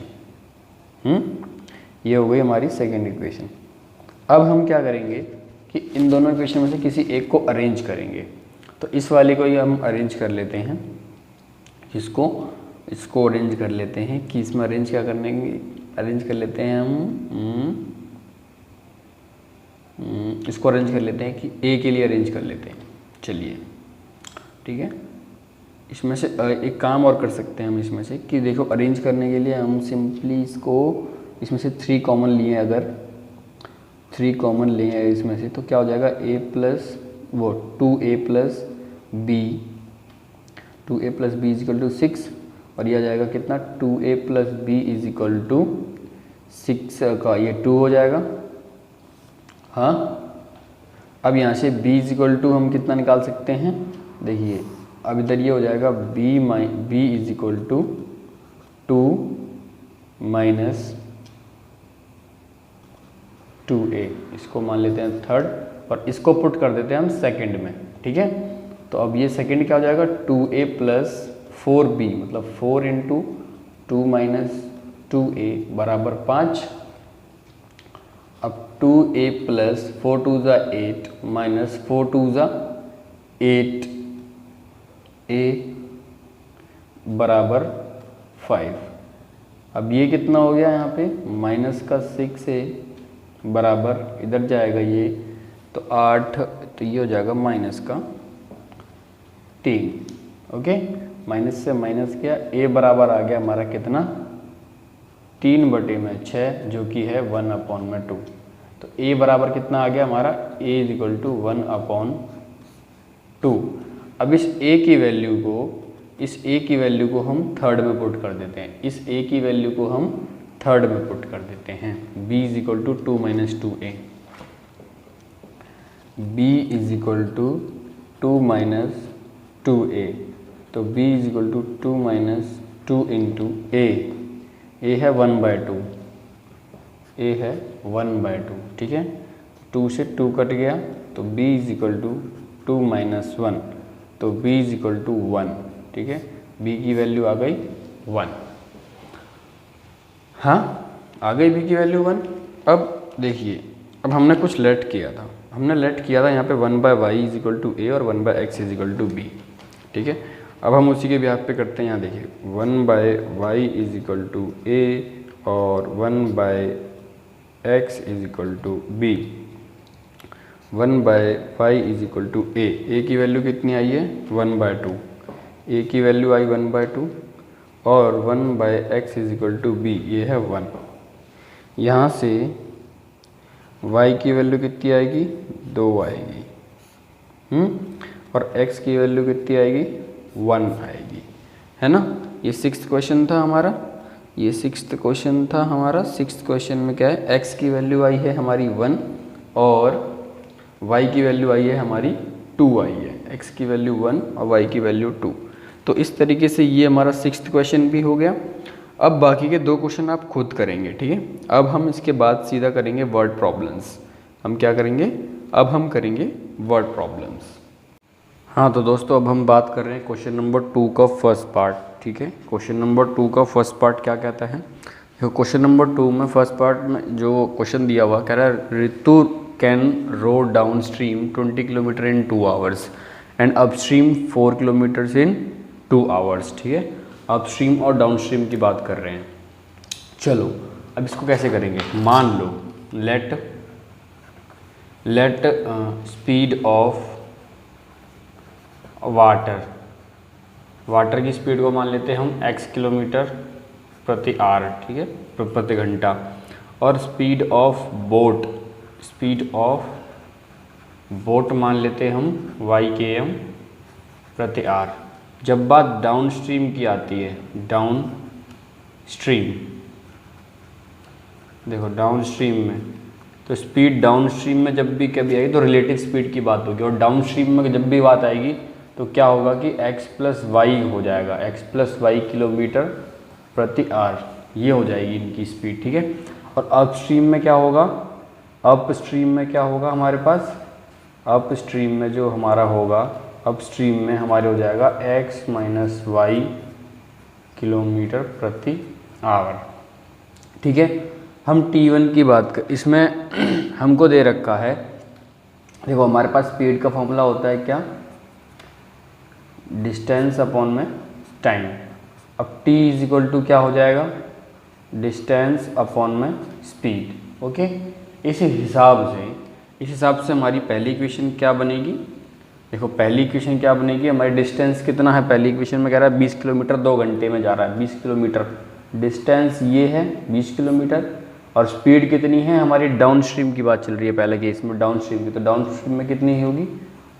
[SPEAKER 1] ये हो गई हमारी सेकेंड इक्वेशन। अब हम क्या करेंगे कि इन दोनों इक्वेशन में से किसी एक को अरेंज करेंगे। तो इस वाले को ही हम अरेंज कर लेते हैं, इसको अरेंज कर लेते हैं कि इसमें अरेंज क्या अरेंज कर लेते हैं हम, इसको अरेंज कर लेते हैं कि ए के लिए अरेंज कर लेते हैं। चलिए ठीक है, इसमें से एक काम और कर सकते हैं हम इसमें से कि देखो अरेंज करने के लिए हम सिंपली इसको इसमें से 3 कॉमन लिए, अगर 3 कॉमन लिए हैं इसमें से तो क्या हो जाएगा a प्लस वो 2a plus B, 2a plus B is equal to 6 और ये आ जाएगा कितना 2a plus B is equal to 6 का ये 2 हो जाएगा। हाँ अब यहाँ से b इज इक्वल टू हम कितना निकाल सकते हैं, देखिए अब इधर ये हो जाएगा b is equal to 2 minus 2a, इसको मान लेते हैं थर्ड और इसको पुट कर देते हैं हम सेकंड में। ठीक है, तो अब ये सेकंड क्या हो जाएगा 2a प्लस 4b, मतलब 4 इंटू 2 माइनस 2a बराबर 5। अब 2a प्लस 4 2 ज़ा 8 माइनस 4 2 ज़ा 8 a बराबर 5। अब ये कितना हो गया यहाँ पे माइनस का 6a बराबर इधर जाएगा ये तो 8, तो ये हो जाएगा माइनस का 3। ओके, माइनस से माइनस किया, a बराबर आ गया हमारा कितना 3/6 जो कि है 1/2। तो a बराबर कितना आ गया हमारा a इज इक्वल टू 1/2। अब इस a की वैल्यू को हम थर्ड में पुट कर देते हैं, इस a की वैल्यू को हम थर्ड में पुट कर देते हैं। b is equal to 2 minus 2a, b is equal to 2 minus 2a, तो b is equal to 2 minus 2 into a है 1/2, a है 1/2। ठीक है, 2 से 2 कट गया तो b is equal to 2 minus 1, तो b इज इक्वल टू 1। ठीक है, b की वैल्यू आ गई 1। हाँ आ गई b की वैल्यू 1। अब देखिए, अब हमने कुछ लेट किया था, यहाँ पे 1/y is equal to a और 1/x is equal to b। ठीक है, अब हम उसी के बिहाफ पे करते हैं। यहाँ देखिए 1/y is equal to a और 1/x is equal to b। 1/y is equal to a की वैल्यू कितनी आई है 1/2, a की वैल्यू आई 1/2 और 1/x is equal to b, ये है 1। यहाँ से y की वैल्यू कितनी आएगी 2 आएगी, और x की वैल्यू कितनी आएगी 1 आएगी, है ना। ये 6th क्वेश्चन था हमारा, सिक्स्थ क्वेश्चन में क्या है x की वैल्यू आई है हमारी 1 और y की वैल्यू आई है हमारी 2 आई है, x की वैल्यू 1 और y की वैल्यू 2। तो इस तरीके से ये हमारा 6th क्वेश्चन भी हो गया। अब बाकी के 2 क्वेश्चन आप खुद करेंगे। ठीक है, अब हम इसके बाद सीधा करेंगे वर्ड प्रॉब्लम्स। हम क्या करेंगे, अब हम करेंगे वर्ड प्रॉब्लम्स। हाँ तो दोस्तों, अब हम बात कर रहे हैं क्वेश्चन नंबर 2 का फर्स्ट पार्ट। ठीक है, क्वेश्चन नंबर 2 का फर्स्ट पार्ट क्या कहता है, क्वेश्चन नंबर 2 में फर्स्ट पार्ट में जो क्वेश्चन दिया हुआ कह रहा है Ritu can row downstream 20 kilometre in 2 hours and upstream 4 kilometres in 2 hours. ठीक है, अपस्ट्रीम और डाउन स्ट्रीम की बात कर रहे हैं। चलो अब इसको कैसे करेंगे, मान लो लेट स्पीड ऑफ वाटर की स्पीड को मान लेते हैं हम x किलोमीटर प्रति आवर। ठीक है, प्रति घंटा, और स्पीड ऑफ बोट मान लेते हैं हम y km प्रति आवर। जब बात डाउन स्ट्रीम की आती है, डाउन स्ट्रीम, देखो डाउन स्ट्रीम में तो स्पीड डाउन स्ट्रीम में जब भी कभी आएगी तो रिलेटिव स्पीड की बात होगी, और डाउन स्ट्रीम में जब भी बात आएगी तो क्या होगा कि x प्लस वाई हो जाएगा, x प्लस वाई किलोमीटर प्रति आवर, ये हो जाएगी इनकी स्पीड। ठीक है, और अपस्ट्रीम में क्या होगा, हमारे पास अपस्ट्रीम में जो हमारा होगा, अपस्ट्रीम में हमारे हो जाएगा x माइनस वाई किलोमीटर प्रति आवर। ठीक है, हम t1 की बात कर, इसमें हमको दे रखा है, देखो हमारे पास स्पीड का फॉर्मूला होता है क्या, डिस्टेंस अपॉन में टाइम। अब t इज इक्वल टू क्या हो जाएगा, डिस्टेंस अपॉन में स्पीड। ओके, इस हिसाब से हमारी पहली इक्वेशन क्या बनेगी। देखो पहली इक्वेशन क्या बनेगी, हमारी डिस्टेंस कितना है, पहली इक्वेशन में कह रहा है 20 किलोमीटर 2 घंटे में जा रहा है। 20 किलोमीटर डिस्टेंस ये है 20 किलोमीटर, और स्पीड कितनी है हमारी, डाउन स्ट्रीम की बात चल रही है पहले केस में, डाउन स्ट्रीम की। तो डाउन स्ट्रीम में कितनी होगी,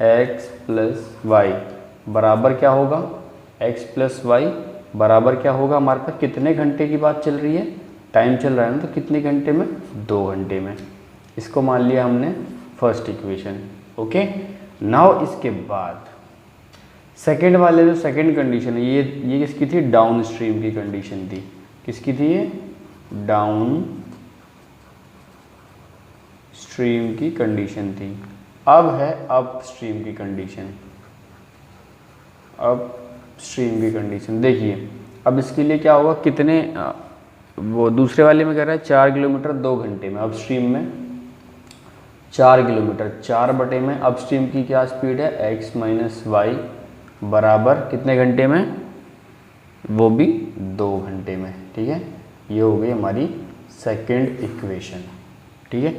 [SPEAKER 1] x प्लस वाई बराबर क्या होगा, x प्लस वाई बराबर क्या होगा, हमारे पास कितने घंटे की बात चल रही है, टाइम चल रहा है ना, तो कितने घंटे में, 2 घंटे में। इसको मान लिया हमने फर्स्ट इक्वेशन। ओके, नाउ इसके बाद सेकेंड वाले जो सेकेंड कंडीशन है, ये किसकी थी, डाउन स्ट्रीम की कंडीशन थी। किसकी थी ये, डाउन स्ट्रीम की कंडीशन थी। अब है अप स्ट्रीम की कंडीशन। अब स्ट्रीम की कंडीशन देखिए, अब इसके लिए क्या होगा, कितने वो दूसरे वाले में कह रहा है 4 किलोमीटर 2 घंटे में, अप स्ट्रीम में 4 किलोमीटर 4 बटे में अप स्ट्रीम की क्या स्पीड है, x माइनस वाई बराबर कितने घंटे में, वो भी 2 घंटे में। ठीक है, ये हो गई हमारी सेकंड इक्वेशन। ठीक है,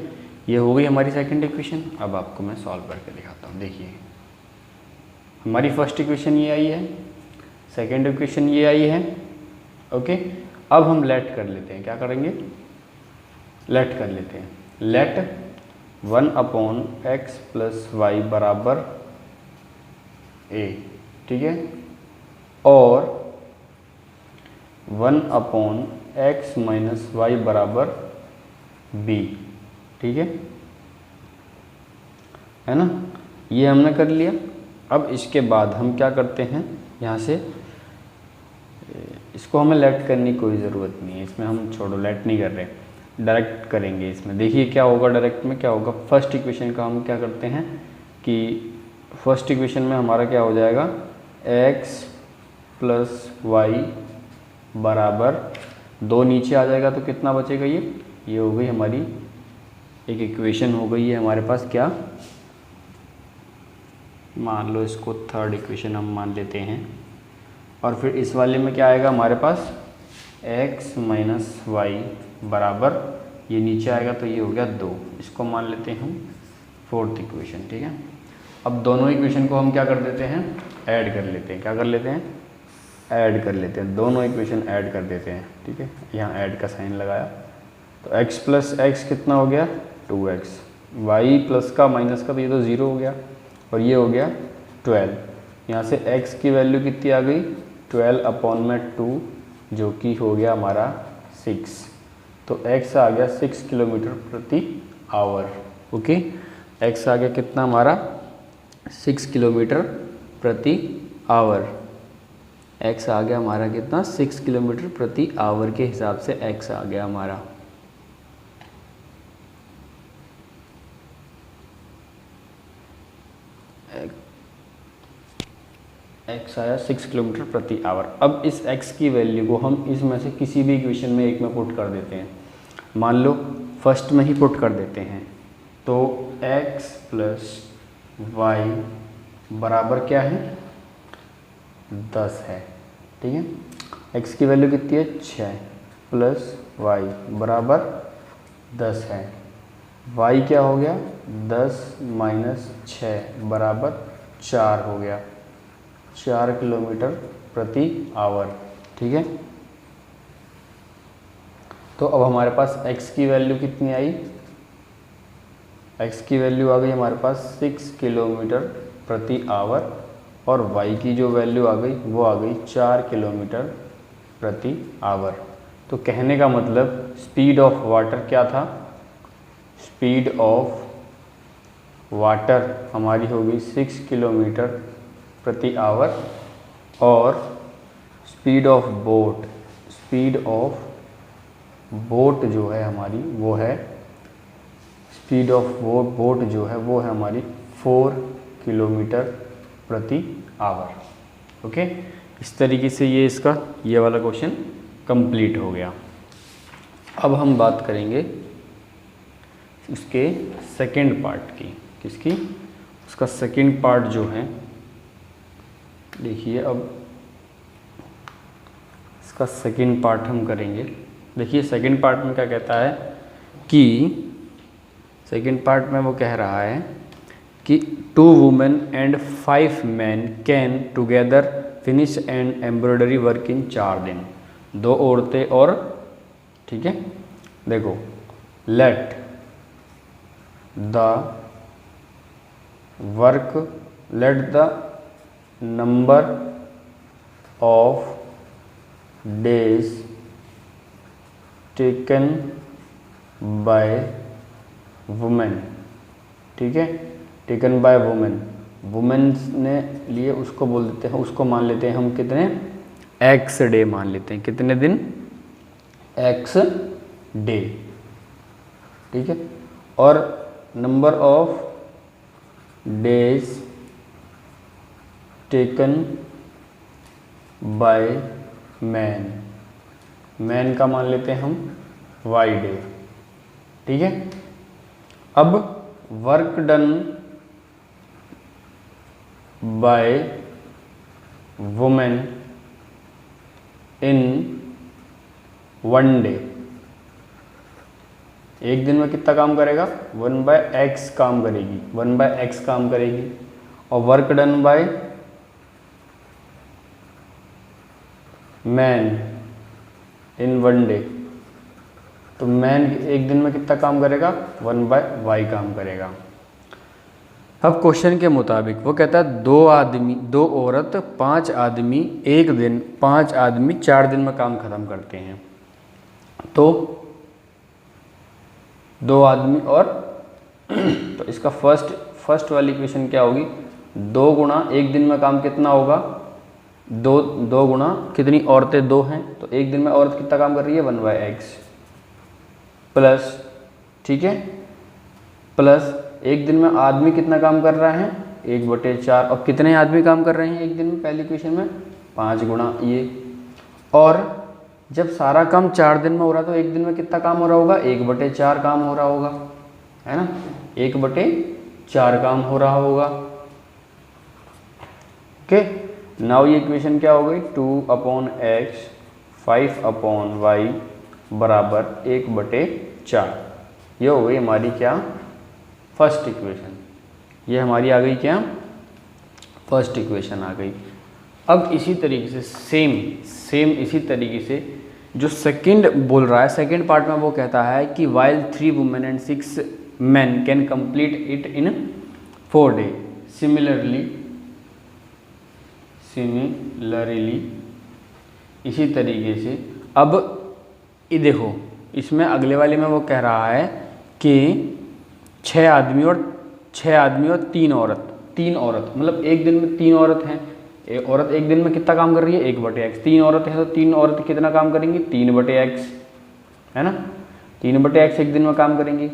[SPEAKER 1] ये हो गई हमारी सेकंड इक्वेशन। अब आपको मैं सॉल्व करके दिखाता हूँ। देखिए हमारी फर्स्ट इक्वेशन ये आई है, सेकंड इक्वेशन ये आई है। ओके, अब हम लेट कर लेते हैं, क्या करेंगे, लेट कर लेते हैं। लेट 1/x प्लस वाई बराबर a, ठीक है, और 1/x माइनस वाई बराबर b, ठीक है ना, ये हमने कर लिया। अब इसके बाद हम क्या करते हैं, यहाँ से इसको हमें लेट करने की कोई ज़रूरत नहीं है, इसमें हम छोड़ो, लेट नहीं कर रहे, डायरेक्ट करेंगे इसमें। देखिए क्या होगा, डायरेक्ट में क्या होगा, फर्स्ट इक्वेशन का हम क्या करते हैं कि फर्स्ट इक्वेशन में हमारा क्या हो जाएगा, x प्लस वाई बराबर 2 नीचे आ जाएगा, तो कितना बचेगा, ये हो गई हमारी एक इक्वेशन हो गई है हमारे पास। क्या मान लो, इसको थर्ड इक्वेशन हम मान लेते हैं। और फिर इस वाले में क्या आएगा हमारे पास, x माइनस वाई बराबर, ये नीचे आएगा तो ये हो गया 2, इसको मान लेते हैं हम फोर्थ इक्वेशन। ठीक है, अब दोनों इक्वेशन को हम क्या कर देते हैं, ऐड कर लेते हैं। क्या कर लेते हैं, ऐड कर लेते हैं, दोनों इक्वेशन ऐड कर देते हैं। ठीक है, यहाँ ऐड का साइन लगाया, तो x प्लस एक्स कितना हो गया, 2x, y प्लस का माइनस का, तो ये तो 0 हो गया, और ये हो गया 12। यहाँ से x की वैल्यू कितनी आ गई, 12/2, जो कि हो गया हमारा 6। तो x आ गया 6 किलोमीटर प्रति आवर। ओके, x आ गया कितना हमारा, 6 किलोमीटर प्रति आवर। x आ गया हमारा कितना, 6 किलोमीटर प्रति आवर के हिसाब से x आ गया हमारा। x आया 6 किलोमीटर प्रति आवर। अब इस x की वैल्यू को हम इसमें से किसी भी इक्वेशन में एक में पुट कर देते हैं। मान लो फर्स्ट में ही पुट कर देते हैं, तो x प्लस वाई बराबर क्या है, 10 है। ठीक है, x की वैल्यू कितनी है, 6 प्लस वाई बराबर 10 है। y क्या हो गया, 10 माइनस 6 बराबर 4 हो गया, 4 किलोमीटर प्रति आवर। ठीक है, तो अब हमारे पास x की वैल्यू कितनी आई, x की वैल्यू आ गई हमारे पास 6 किलोमीटर प्रति आवर, और y की जो वैल्यू आ गई वो आ गई 4 किलोमीटर प्रति आवर। तो कहने का मतलब स्पीड ऑफ वाटर क्या था, स्पीड ऑफ वाटर हमारी हो गई 6 किलोमीटर प्रति आवर, और स्पीड ऑफ बोट जो है हमारी वो है, स्पीड ऑफ बोट जो है वो है हमारी 4 किलोमीटर प्रति आवर। ओके, इस तरीके से ये वाला क्वेश्चन कंप्लीट हो गया। अब हम बात करेंगे उसके सेकंड पार्ट की। किसकी, उसका सेकंड पार्ट जो है, देखिए अब इसका सेकंड पार्ट हम करेंगे। देखिए सेकंड पार्ट में क्या कहता है कि सेकंड पार्ट में वो कह रहा है कि 2 women and 5 man can together finish and embroidery work in 4 दिन। 2 औरतें और, ठीक है, देखो, let the work, let the number of days taken by women, ठीक है, टेकन बाय वुमेन, वुमेन्स ने लिए उसको बोल देते हैं, उसको मान लेते हैं हम कितने, एक्स डे मान लेते हैं, कितने दिन, एक्स डे, ठीक है, और number of days taken by man, man का मान लेते हैं हम वाई डे, ठीक है। अब work done by women in 1 day, एक दिन में कितना काम करेगा, 1/x काम करेगी, 1/x काम करेगी। और work done by man in 1 day, तो मैन एक दिन में कितना काम करेगा, 1/y काम करेगा। अब क्वेश्चन के मुताबिक वो कहता है 2 आदमी, 2 औरत, 5 आदमी एक दिन, 5 आदमी 4 दिन में काम खत्म करते हैं। तो 2 आदमी और तो इसका फर्स्ट वाली इक्वेशन क्या होगी, 2 गुणा एक दिन में काम कितना होगा, 2 गुणा कितनी औरतें 2 हैं, तो एक दिन में औरत कितना काम कर रही है, 1/x प्लस, ठीक है, प्लस एक दिन में आदमी कितना काम कर रहा है, 1/4, और कितने आदमी काम कर रहे हैं एक दिन में, पहली इक्वेशन में 5 गुणा ये, और जब सारा काम 4 दिन में हो रहा है तो एक दिन में कितना काम हो रहा होगा, 1/4 काम हो रहा होगा, है ना, 1/4 काम हो रहा होगा। ओके, नाउ ये इक्वेशन क्या हो गई, 2/x 5/y बराबर 1/4, ये हो गई हमारी क्या, फर्स्ट इक्वेशन, ये हमारी आ गई क्या, फर्स्ट इक्वेशन आ गई। अब इसी तरीके से सेम इसी तरीके से जो सेकंड बोल रहा है, सेकंड पार्ट में वो कहता है कि while 3 women and 6 man can complete it in 4 day, similarly इसी तरीके से। अब ये देखो, इसमें अगले वाले में वो कह रहा है कि 6 आदमी और 3 औरत, मतलब एक दिन में 3 औरत हैं, एक औरत एक दिन में कितना काम कर रही है, 1/x, 3 औरत है तो 3 औरत कितना काम करेंगी, 3/x, है ना, 3/x एक दिन में काम करेंगी।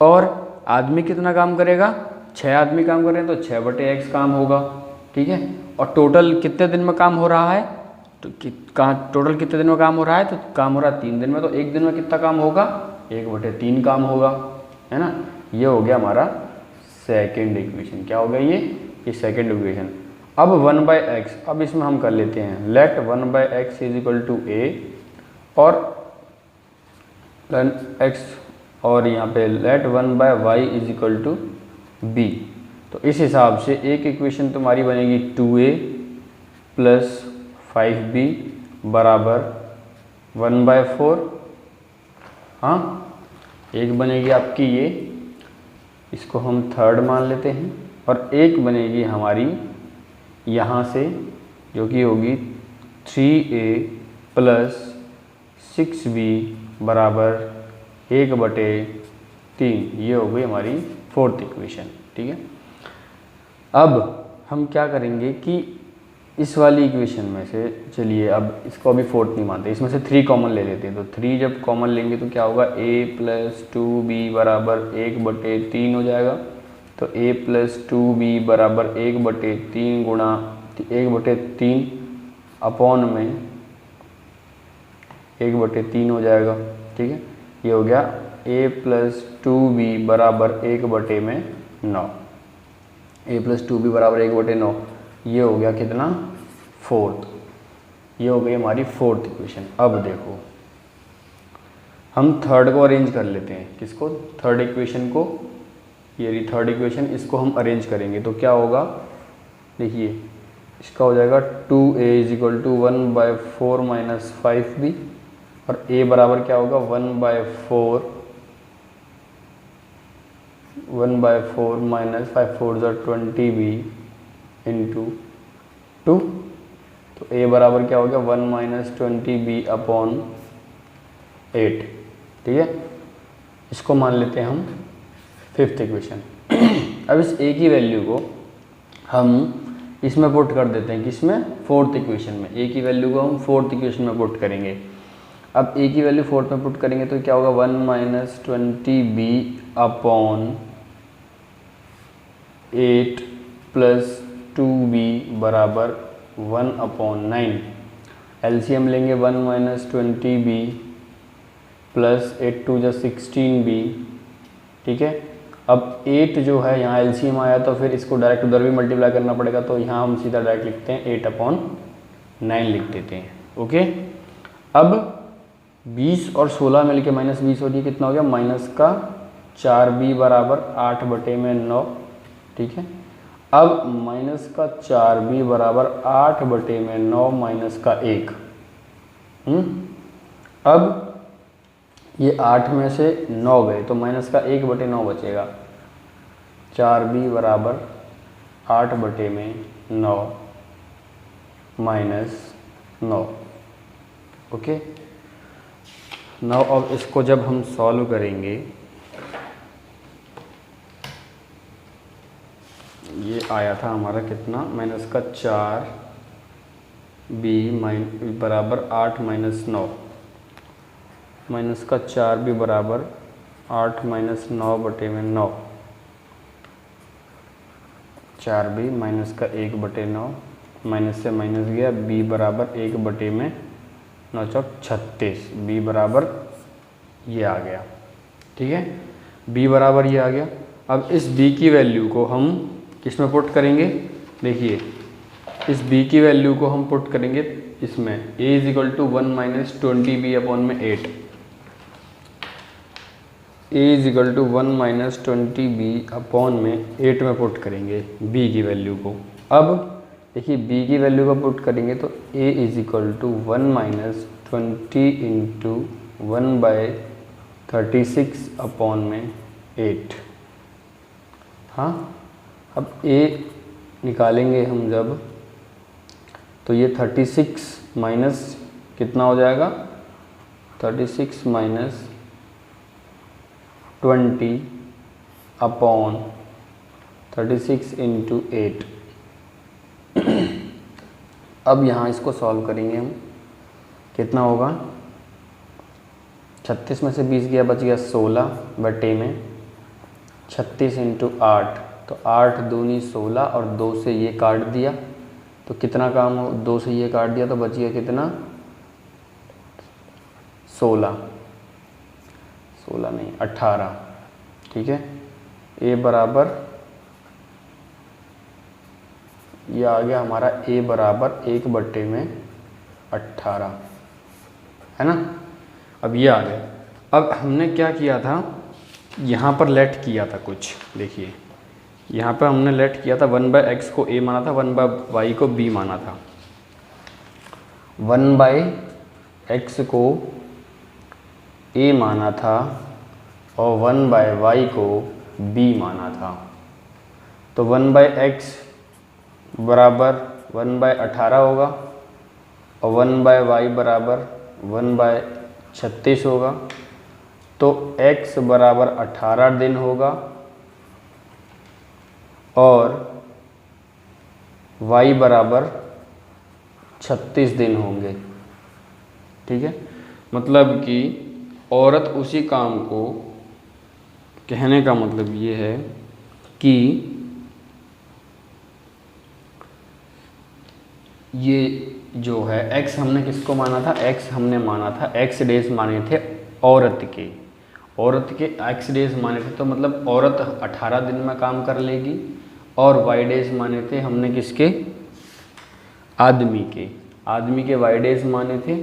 [SPEAKER 1] और आदमी कितना काम करेगा, 6 आदमी काम कर रहे हैं तो 6/x काम होगा, ठीक है। और टोटल कितने दिन में काम हो रहा है, तो टोटल कितने दिन में काम हो रहा है, तो काम हो रहा है 3 दिन में, तो एक दिन में कितना काम होगा, 1/3 काम होगा, है ना। ये हो गया हमारा सेकेंड इक्वेशन, क्या हो गया ये सेकेंड इक्वेशन। अब 1/x, अब इसमें हम कर लेते हैं, let 1/x is equal to a और x, और यहाँ पे let 1/y is equal to b। तो इस हिसाब से एक इक्वेशन तुम्हारी बनेगी 2a प्लस 5b बराबर 1/4, हाँ, एक बनेगी आपकी ये, इसको हम थर्ड मान लेते हैं, और एक बनेगी हमारी यहाँ से जो कि होगी 3a प्लस 6b बराबर 1/3, ये हो गई हमारी फोर्थ इक्वेशन, ठीक है। अब हम क्या करेंगे कि इस वाली इक्वेशन में से, चलिए अब इसको अभी फोर्थ नहीं मानते, इसमें से 3 कॉमन ले लेते हैं, तो 3 जब कॉमन लेंगे तो क्या होगा, a प्लस 2b बराबर 1/3 हो जाएगा। तो a प्लस 2b बराबर 1/3 गुणा 1/3 अपॉन में 1/3 हो जाएगा, ठीक है। ये हो गया a प्लस 2b बराबर 1/9, a प्लस 2b बराबर 1/9, ये हो गया कितना, फोर्थ, ये हो गई हमारी फोर्थ इक्वेशन। अब देखो हम थर्ड को अरेंज कर लेते हैं। किसको? थर्ड इक्वेशन को। ये थर्ड इक्वेशन, इसको हम अरेंज करेंगे तो क्या होगा, देखिए इसका हो जाएगा 2a = 1/4 - 5b, और a बराबर क्या होगा 1/4 - 5 4 20b इंटू 2। तो a बराबर क्या हो गया 1 - 20b/8। ठीक है, इसको मान लेते हैं हम फिफ्थ इक्वेशन। अब इस a की वैल्यू को हम इसमें पुट कर देते हैं, किसमें? फोर्थ इक्वेशन में। a की वैल्यू को हम फोर्थ इक्वेशन में पुट करेंगे। अब a की वैल्यू फोर्थ में पुट करेंगे तो क्या होगा 1 - 20b/8 + 2b = 1/9। एलसीएम लेंगे 1 - 20b + 8 2 = 16b। ठीक है, अब 8 जो है यहाँ एलसीएम आया तो फिर इसको डायरेक्ट उधर भी मल्टीप्लाई करना पड़ेगा, तो यहाँ हम सीधा डायरेक्ट लिखते हैं 8/9 लिख देते हैं। ओके, अब 20 और 16 मिलके -20 हो रही है, कितना हो गया -4b = 8/9। ठीक है, अब -4b = 8/9 -1। अब ये 8 में से 9 गए तो -1/9 बचेगा। 4b = 8/9 -9। ओके, नाउ अब इसको जब हम सॉल्व करेंगे, ये आया था हमारा कितना -4b = 8 - 9, -4b = 8 - 9/9। 4b -1/9, माइनस से माइनस गया, b = 1/9 चौक 36, b बराबर ये आ गया। ठीक है, b बराबर ये आ गया। अब इस b की वैल्यू को हम किस में पुट करेंगे, देखिए इस b की वैल्यू को हम पुट करेंगे इसमें a = 1 - 20b/8। a = 1 - 20b/8 में पुट करेंगे b की वैल्यू को। अब देखिए b की वैल्यू को पुट करेंगे तो a = 1 - 20 × 1/36/8। हाँ, अब a निकालेंगे हम जब, तो ये 36 माइनस कितना हो जाएगा 36 - 20/36 × 8। अब यहाँ इसको सॉल्व करेंगे हम, कितना होगा 36 में से 20 गया, बच गया 16/में 36 × 8, तो 8 दूनी 16 और 2 से ये काट दिया तो कितना काम हो, 2 से ये काट दिया तो बच गया कितना 16 नहीं 18। ठीक है, a बराबर ये आ गया हमारा a बराबर 1/18 है ना। अब ये आ गया। अब हमने क्या किया था, यहाँ पर लेट किया था कुछ, देखिए यहाँ पर हमने लेट किया था 1/x को a माना था, 1/y को b माना था। 1/x को a माना था और 1/y को b माना था। तो 1/x बराबर 1/18 होगा और 1/y बराबर 1/36 होगा। तो x बराबर 18 दिन होगा और y बराबर 36 दिन होंगे। ठीक है, मतलब कि औरत उसी काम को, कहने का मतलब ये है कि ये जो है x हमने किसको माना था, x हमने माना था x डेज माने थे औरत के x डेज माने थे, तो मतलब औरत 18 दिन में काम कर लेगी। और y डेज माने थे हमने किसके, आदमी के y डेज माने थे,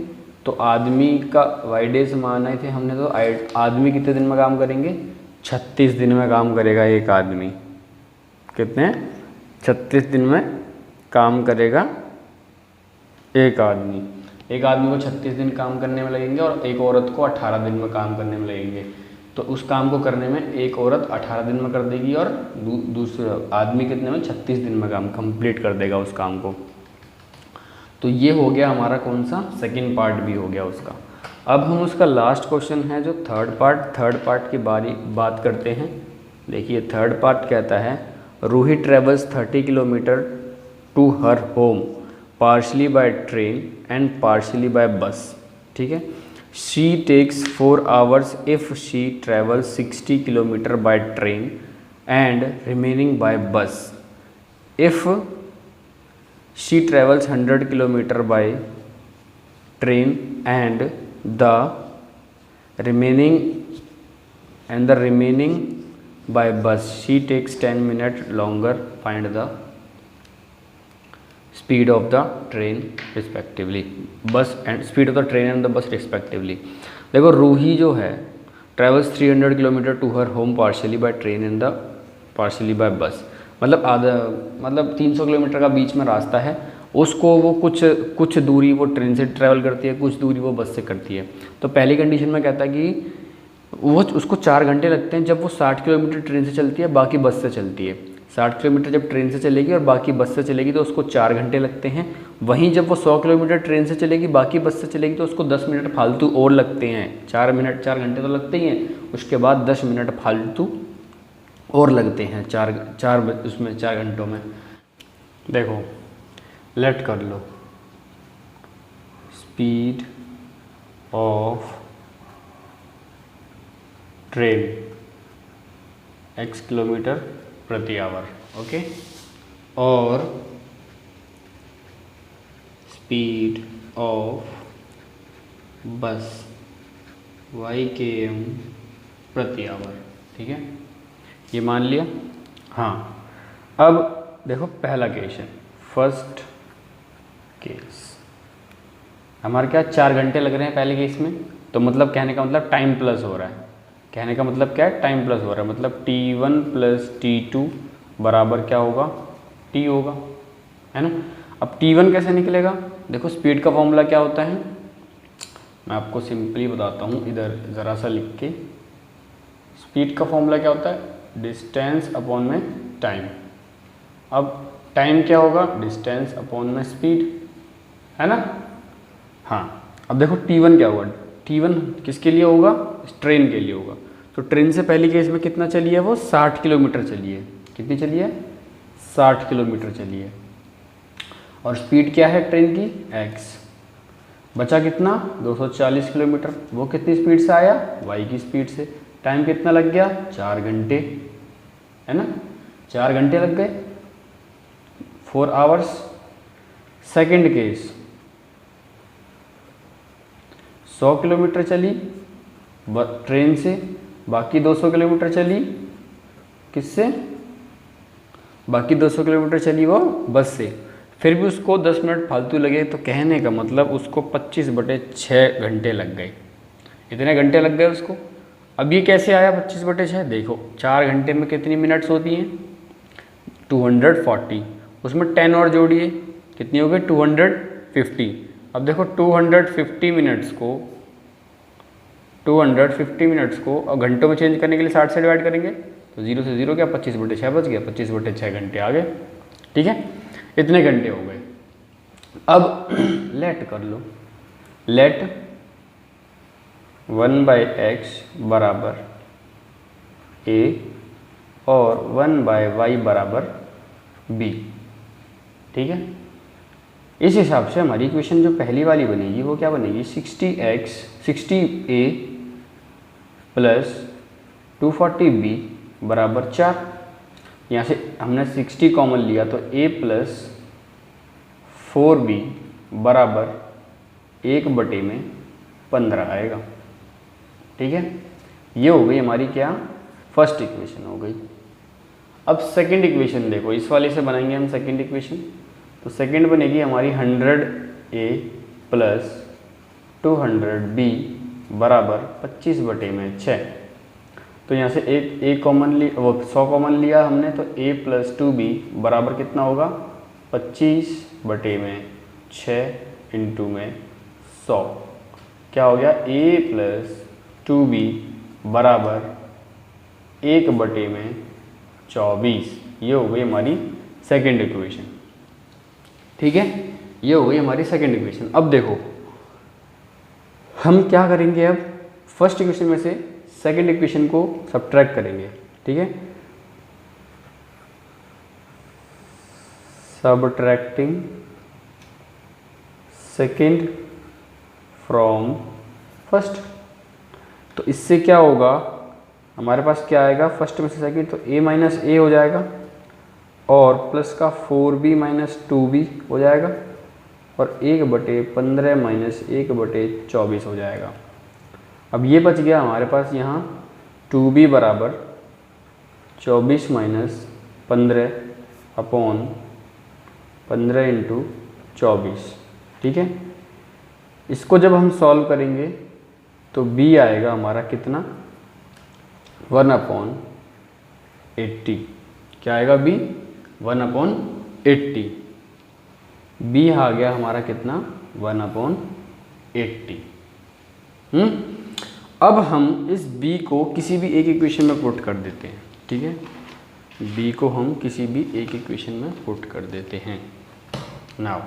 [SPEAKER 1] तो आदमी का वाई डेज माना थे हमने, तो आदमी कितने दिन में काम करेंगे? 36 दिन में काम करेगा एक आदमी। कितने? 36 दिन में काम करेगा एक आदमी। एक आदमी को 36 दिन काम करने में लगेंगे और एक औरत को 18 दिन में काम करने में लगेंगे। तो उस काम को करने में एक औरत 18 दिन में कर देगी और दूसरा आदमी कितने में? 36 दिन में काम कंप्लीट कर देगा उस काम को। तो ये हो गया हमारा कौन सा? सेकंड पार्ट भी हो गया उसका। अब हम उसका लास्ट क्वेश्चन है जो थर्ड पार्ट की बात करते हैं। देखिए थर्ड पार्ट कहता है Ruhi travels 30 kilometre to her home partially by train and partially by bus. ठीक है, she takes 4 hours if she travels 60 kilometre by train and remaining by bus. If she travels 100 kilometre by train and the remaining by bus, she takes 10 minutes longer. Find the speed of the train respectively, bus and speed of the train and the bus respectively। देखो रूही जो है travels 300 kilometre to her home partially by train and the partially by bus. मतलब 300 kilometre का बीच में रास्ता है, उसको वो कुछ दूरी वो ट्रेन से ट्रैवल करती है, कुछ दूरी वो बस से करती है। तो पहली कंडीशन में कहता है कि वो उसको 4 घंटे लगते हैं जब वो 60 किलोमीटर ट्रेन से चलती है, बाकी बस से चलती है। 60 किलोमीटर जब ट्रेन से चलेगी और बाकी बस से चलेगी तो उसको 4 घंटे लगते हैं। वहीं जब वो 100 किलोमीटर ट्रेन से चलेगी, बाकी बस से चलेगी तो उसको 10 मिनट फालतू और लगते हैं। 4 घंटे तो लगते ही हैं, उसके बाद 10 मिनट फालतू और लगते हैं उसमें 4 घंटों में। देखो लेट कर लो, speed of train x kilometre प्रति आवर, ओके, और speed of bus y km प्रति आवर। ठीक है, ये मान लिया। हाँ, अब देखो पहला केस है, फर्स्ट केस हमारे क्या 4 घंटे लग रहे हैं पहले केस में। तो मतलब कहने का मतलब टाइम प्लस हो रहा है। कहने का मतलब क्या है? टाइम प्लस हो रहा है। मतलब T1 प्लस T2 बराबर क्या होगा? T होगा, है ना। अब T1 कैसे निकलेगा? देखो स्पीड का फॉर्मूला क्या होता है, मैं आपको सिंपली बताता हूँ, इधर ज़रा सा लिख के। स्पीड का फॉर्मूला क्या होता है? डिस्टेंस अपॉन में टाइम। अब टाइम क्या होगा? डिस्टेंस अपॉन में स्पीड, है ना। हाँ, अब देखो T1 क्या होगा? T1 किसके लिए होगा? ट्रेन के लिए होगा। तो ट्रेन से पहली केस में कितना चली है? वो 60 किलोमीटर चली है। कितनी चली है? 60 किलोमीटर चली है। और स्पीड क्या है ट्रेन की? x। बचा कितना? 240 किलोमीटर। वो कितनी स्पीड से आया? y की स्पीड से। टाइम कितना लग गया? 4 घंटे, है ना। 4 घंटे लग गए, 4 hours। सेकेंड केस 100 किलोमीटर चली ट्रेन से, बाकी 200 किलोमीटर चली किससे? बाकी 200 किलोमीटर चली वो बस से। फिर भी उसको 10 मिनट फालतू लगे। तो कहने का मतलब उसको 25/6 घंटे लग गए। इतने घंटे लग गए उसको। अब ये कैसे आया 25/6? देखो 4 घंटे में कितनी मिनट्स होती हैं? 240। उसमें 10 और जोड़िए, कितनी हो गई? 250। अब देखो 250 मिनट्स को और घंटों में चेंज करने के लिए 60 से डिवाइड करेंगे तो 0 से 0 क्या? 25/6 बच गया। 25/6 घंटे आ गए। ठीक है, इतने घंटे हो गए। अब लेट कर लो, लेट 1/x बराबर a और 1/y बराबर b। ठीक है, इस हिसाब से हमारी इक्वेशन जो पहली वाली बनेगी वो क्या बनेगी? 60a प्लस 240b बराबर 4। यहाँ से हमने 60 कॉमन लिया तो a प्लस 4b बराबर 1/15 आएगा। ठीक है, ये हो गई हमारी क्या? फर्स्ट इक्वेशन हो गई। अब सेकंड इक्वेशन देखो, इस वाले से बनाएंगे हम सेकंड इक्वेशन। तो सेकंड बनेगी हमारी 100a प्लस 200b बराबर 25/6। तो यहाँ से एक कॉमन लिया, वो 100 कॉमन लिया हमने, तो a + 2b बराबर कितना होगा 25/6 इंटू में 100। क्या हो गया a + 2b बराबर 1/24। ये हो गई हमारी सेकेंड इक्वेशन। ठीक है, ये हो गई हमारी सेकेंड इक्वेशन। अब देखो हम क्या करेंगे, अब फर्स्ट इक्वेशन में से सेकेंड इक्वेशन को सब्ट्रैक्ट करेंगे। ठीक है, सब्ट्रैक्टिंग सेकेंड फ्रॉम फर्स्ट। तो इससे क्या होगा, हमारे पास क्या आएगा, फर्स्ट में से सेकेंड, तो a - a हो जाएगा और प्लस का 4b - 2b हो जाएगा और 1/15 - 1/24 हो जाएगा। अब ये बच गया हमारे पास यहाँ 2b बराबर 24 - 15/15 इंटू 24। ठीक है, इसको जब हम सॉल्व करेंगे तो b आएगा हमारा कितना 1/80। क्या आएगा b 1/80। b आ गया हमारा कितना 1/80। अब हम इस b को किसी भी एक इक्वेशन में पुट कर देते हैं। ठीक है, b को हम किसी भी एक इक्वेशन में पुट कर देते हैं। नाउ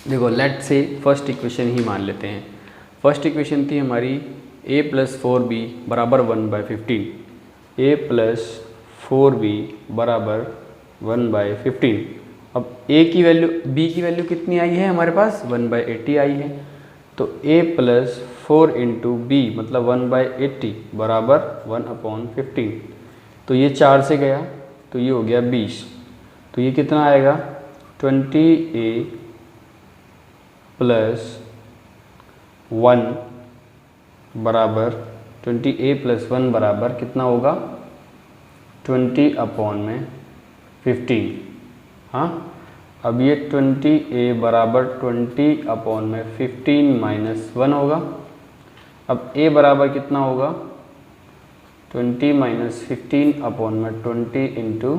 [SPEAKER 1] देखो, लेट से फर्स्ट इक्वेशन ही मान लेते हैं। फर्स्ट इक्वेशन थी हमारी a + 4b बराबर 1/15। a + 4b बराबर 1/15। अब a की वैल्यू, b की वैल्यू कितनी आई है हमारे पास 1/80 आई है। तो a + 4 इंटू b मतलब 1/80 बराबर 1/15। तो ये 4 से गया तो ये हो गया 20। तो ये कितना आएगा 20a + 1 बराबर 20a + 1 बराबर कितना होगा 20/15। हाँ, अब ये 20a बराबर 20/15 - 1 होगा। अब a बराबर कितना होगा 20 - 15/20 इंटू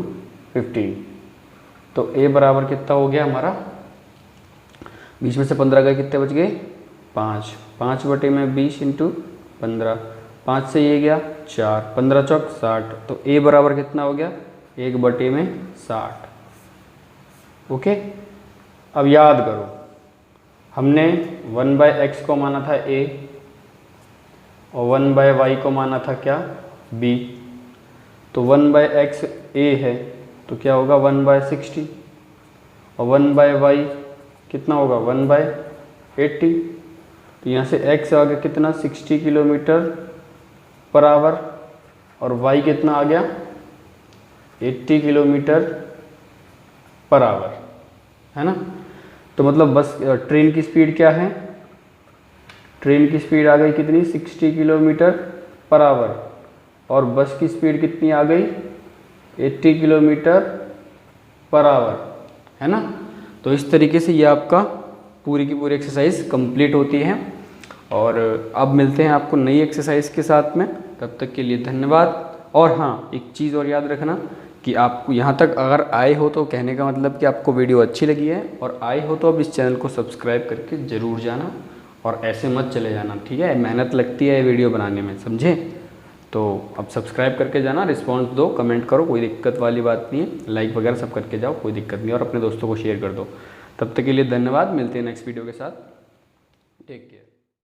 [SPEAKER 1] 15। तो a बराबर कितना हो गया हमारा, 20 में से 15 गए, कितने बच गए 5। 5/20 इंटू 15, 5 से ये गया 4, 15 × 4 = 60। तो a बराबर कितना हो गया 1/60। ओके, अब याद करो, हमने 1/x को माना था a और 1/y को माना था क्या b। तो 1/x a है तो क्या होगा 1/60 और 1/y कितना होगा 1/80। तो यहाँ से x आ गया कितना 60 km/h और y कितना आ गया 80 km/h, है ना। तो मतलब बस ट्रेन की स्पीड क्या है, ट्रेन की स्पीड आ गई कितनी 60 km/h और बस की स्पीड कितनी आ गई 80 km/h, है ना। तो इस तरीके से ये आपका पूरी की पूरी एक्सरसाइज कंप्लीट होती है। और अब मिलते हैं आपको नई एक्सरसाइज के साथ में, तब तक के लिए धन्यवाद। और हाँ, एक चीज़ और याद रखना कि आपको यहाँ तक अगर आए हो तो कहने का मतलब कि आपको वीडियो अच्छी लगी है, और आए हो तो अब इस चैनल को सब्सक्राइब करके ज़रूर जाना और ऐसे मत चले जाना। ठीक है, मेहनत लगती है वीडियो बनाने में, समझे। तो अब सब्सक्राइब करके जाना, रिस्पॉन्स दो, कमेंट करो, कोई दिक्कत वाली बात नहीं है, लाइक वगैरह सब करके जाओ, कोई दिक्कत नहीं, और अपने दोस्तों को शेयर कर दो। तब तक के लिए धन्यवाद, मिलते हैं नेक्स्ट वीडियो के साथ। Take care.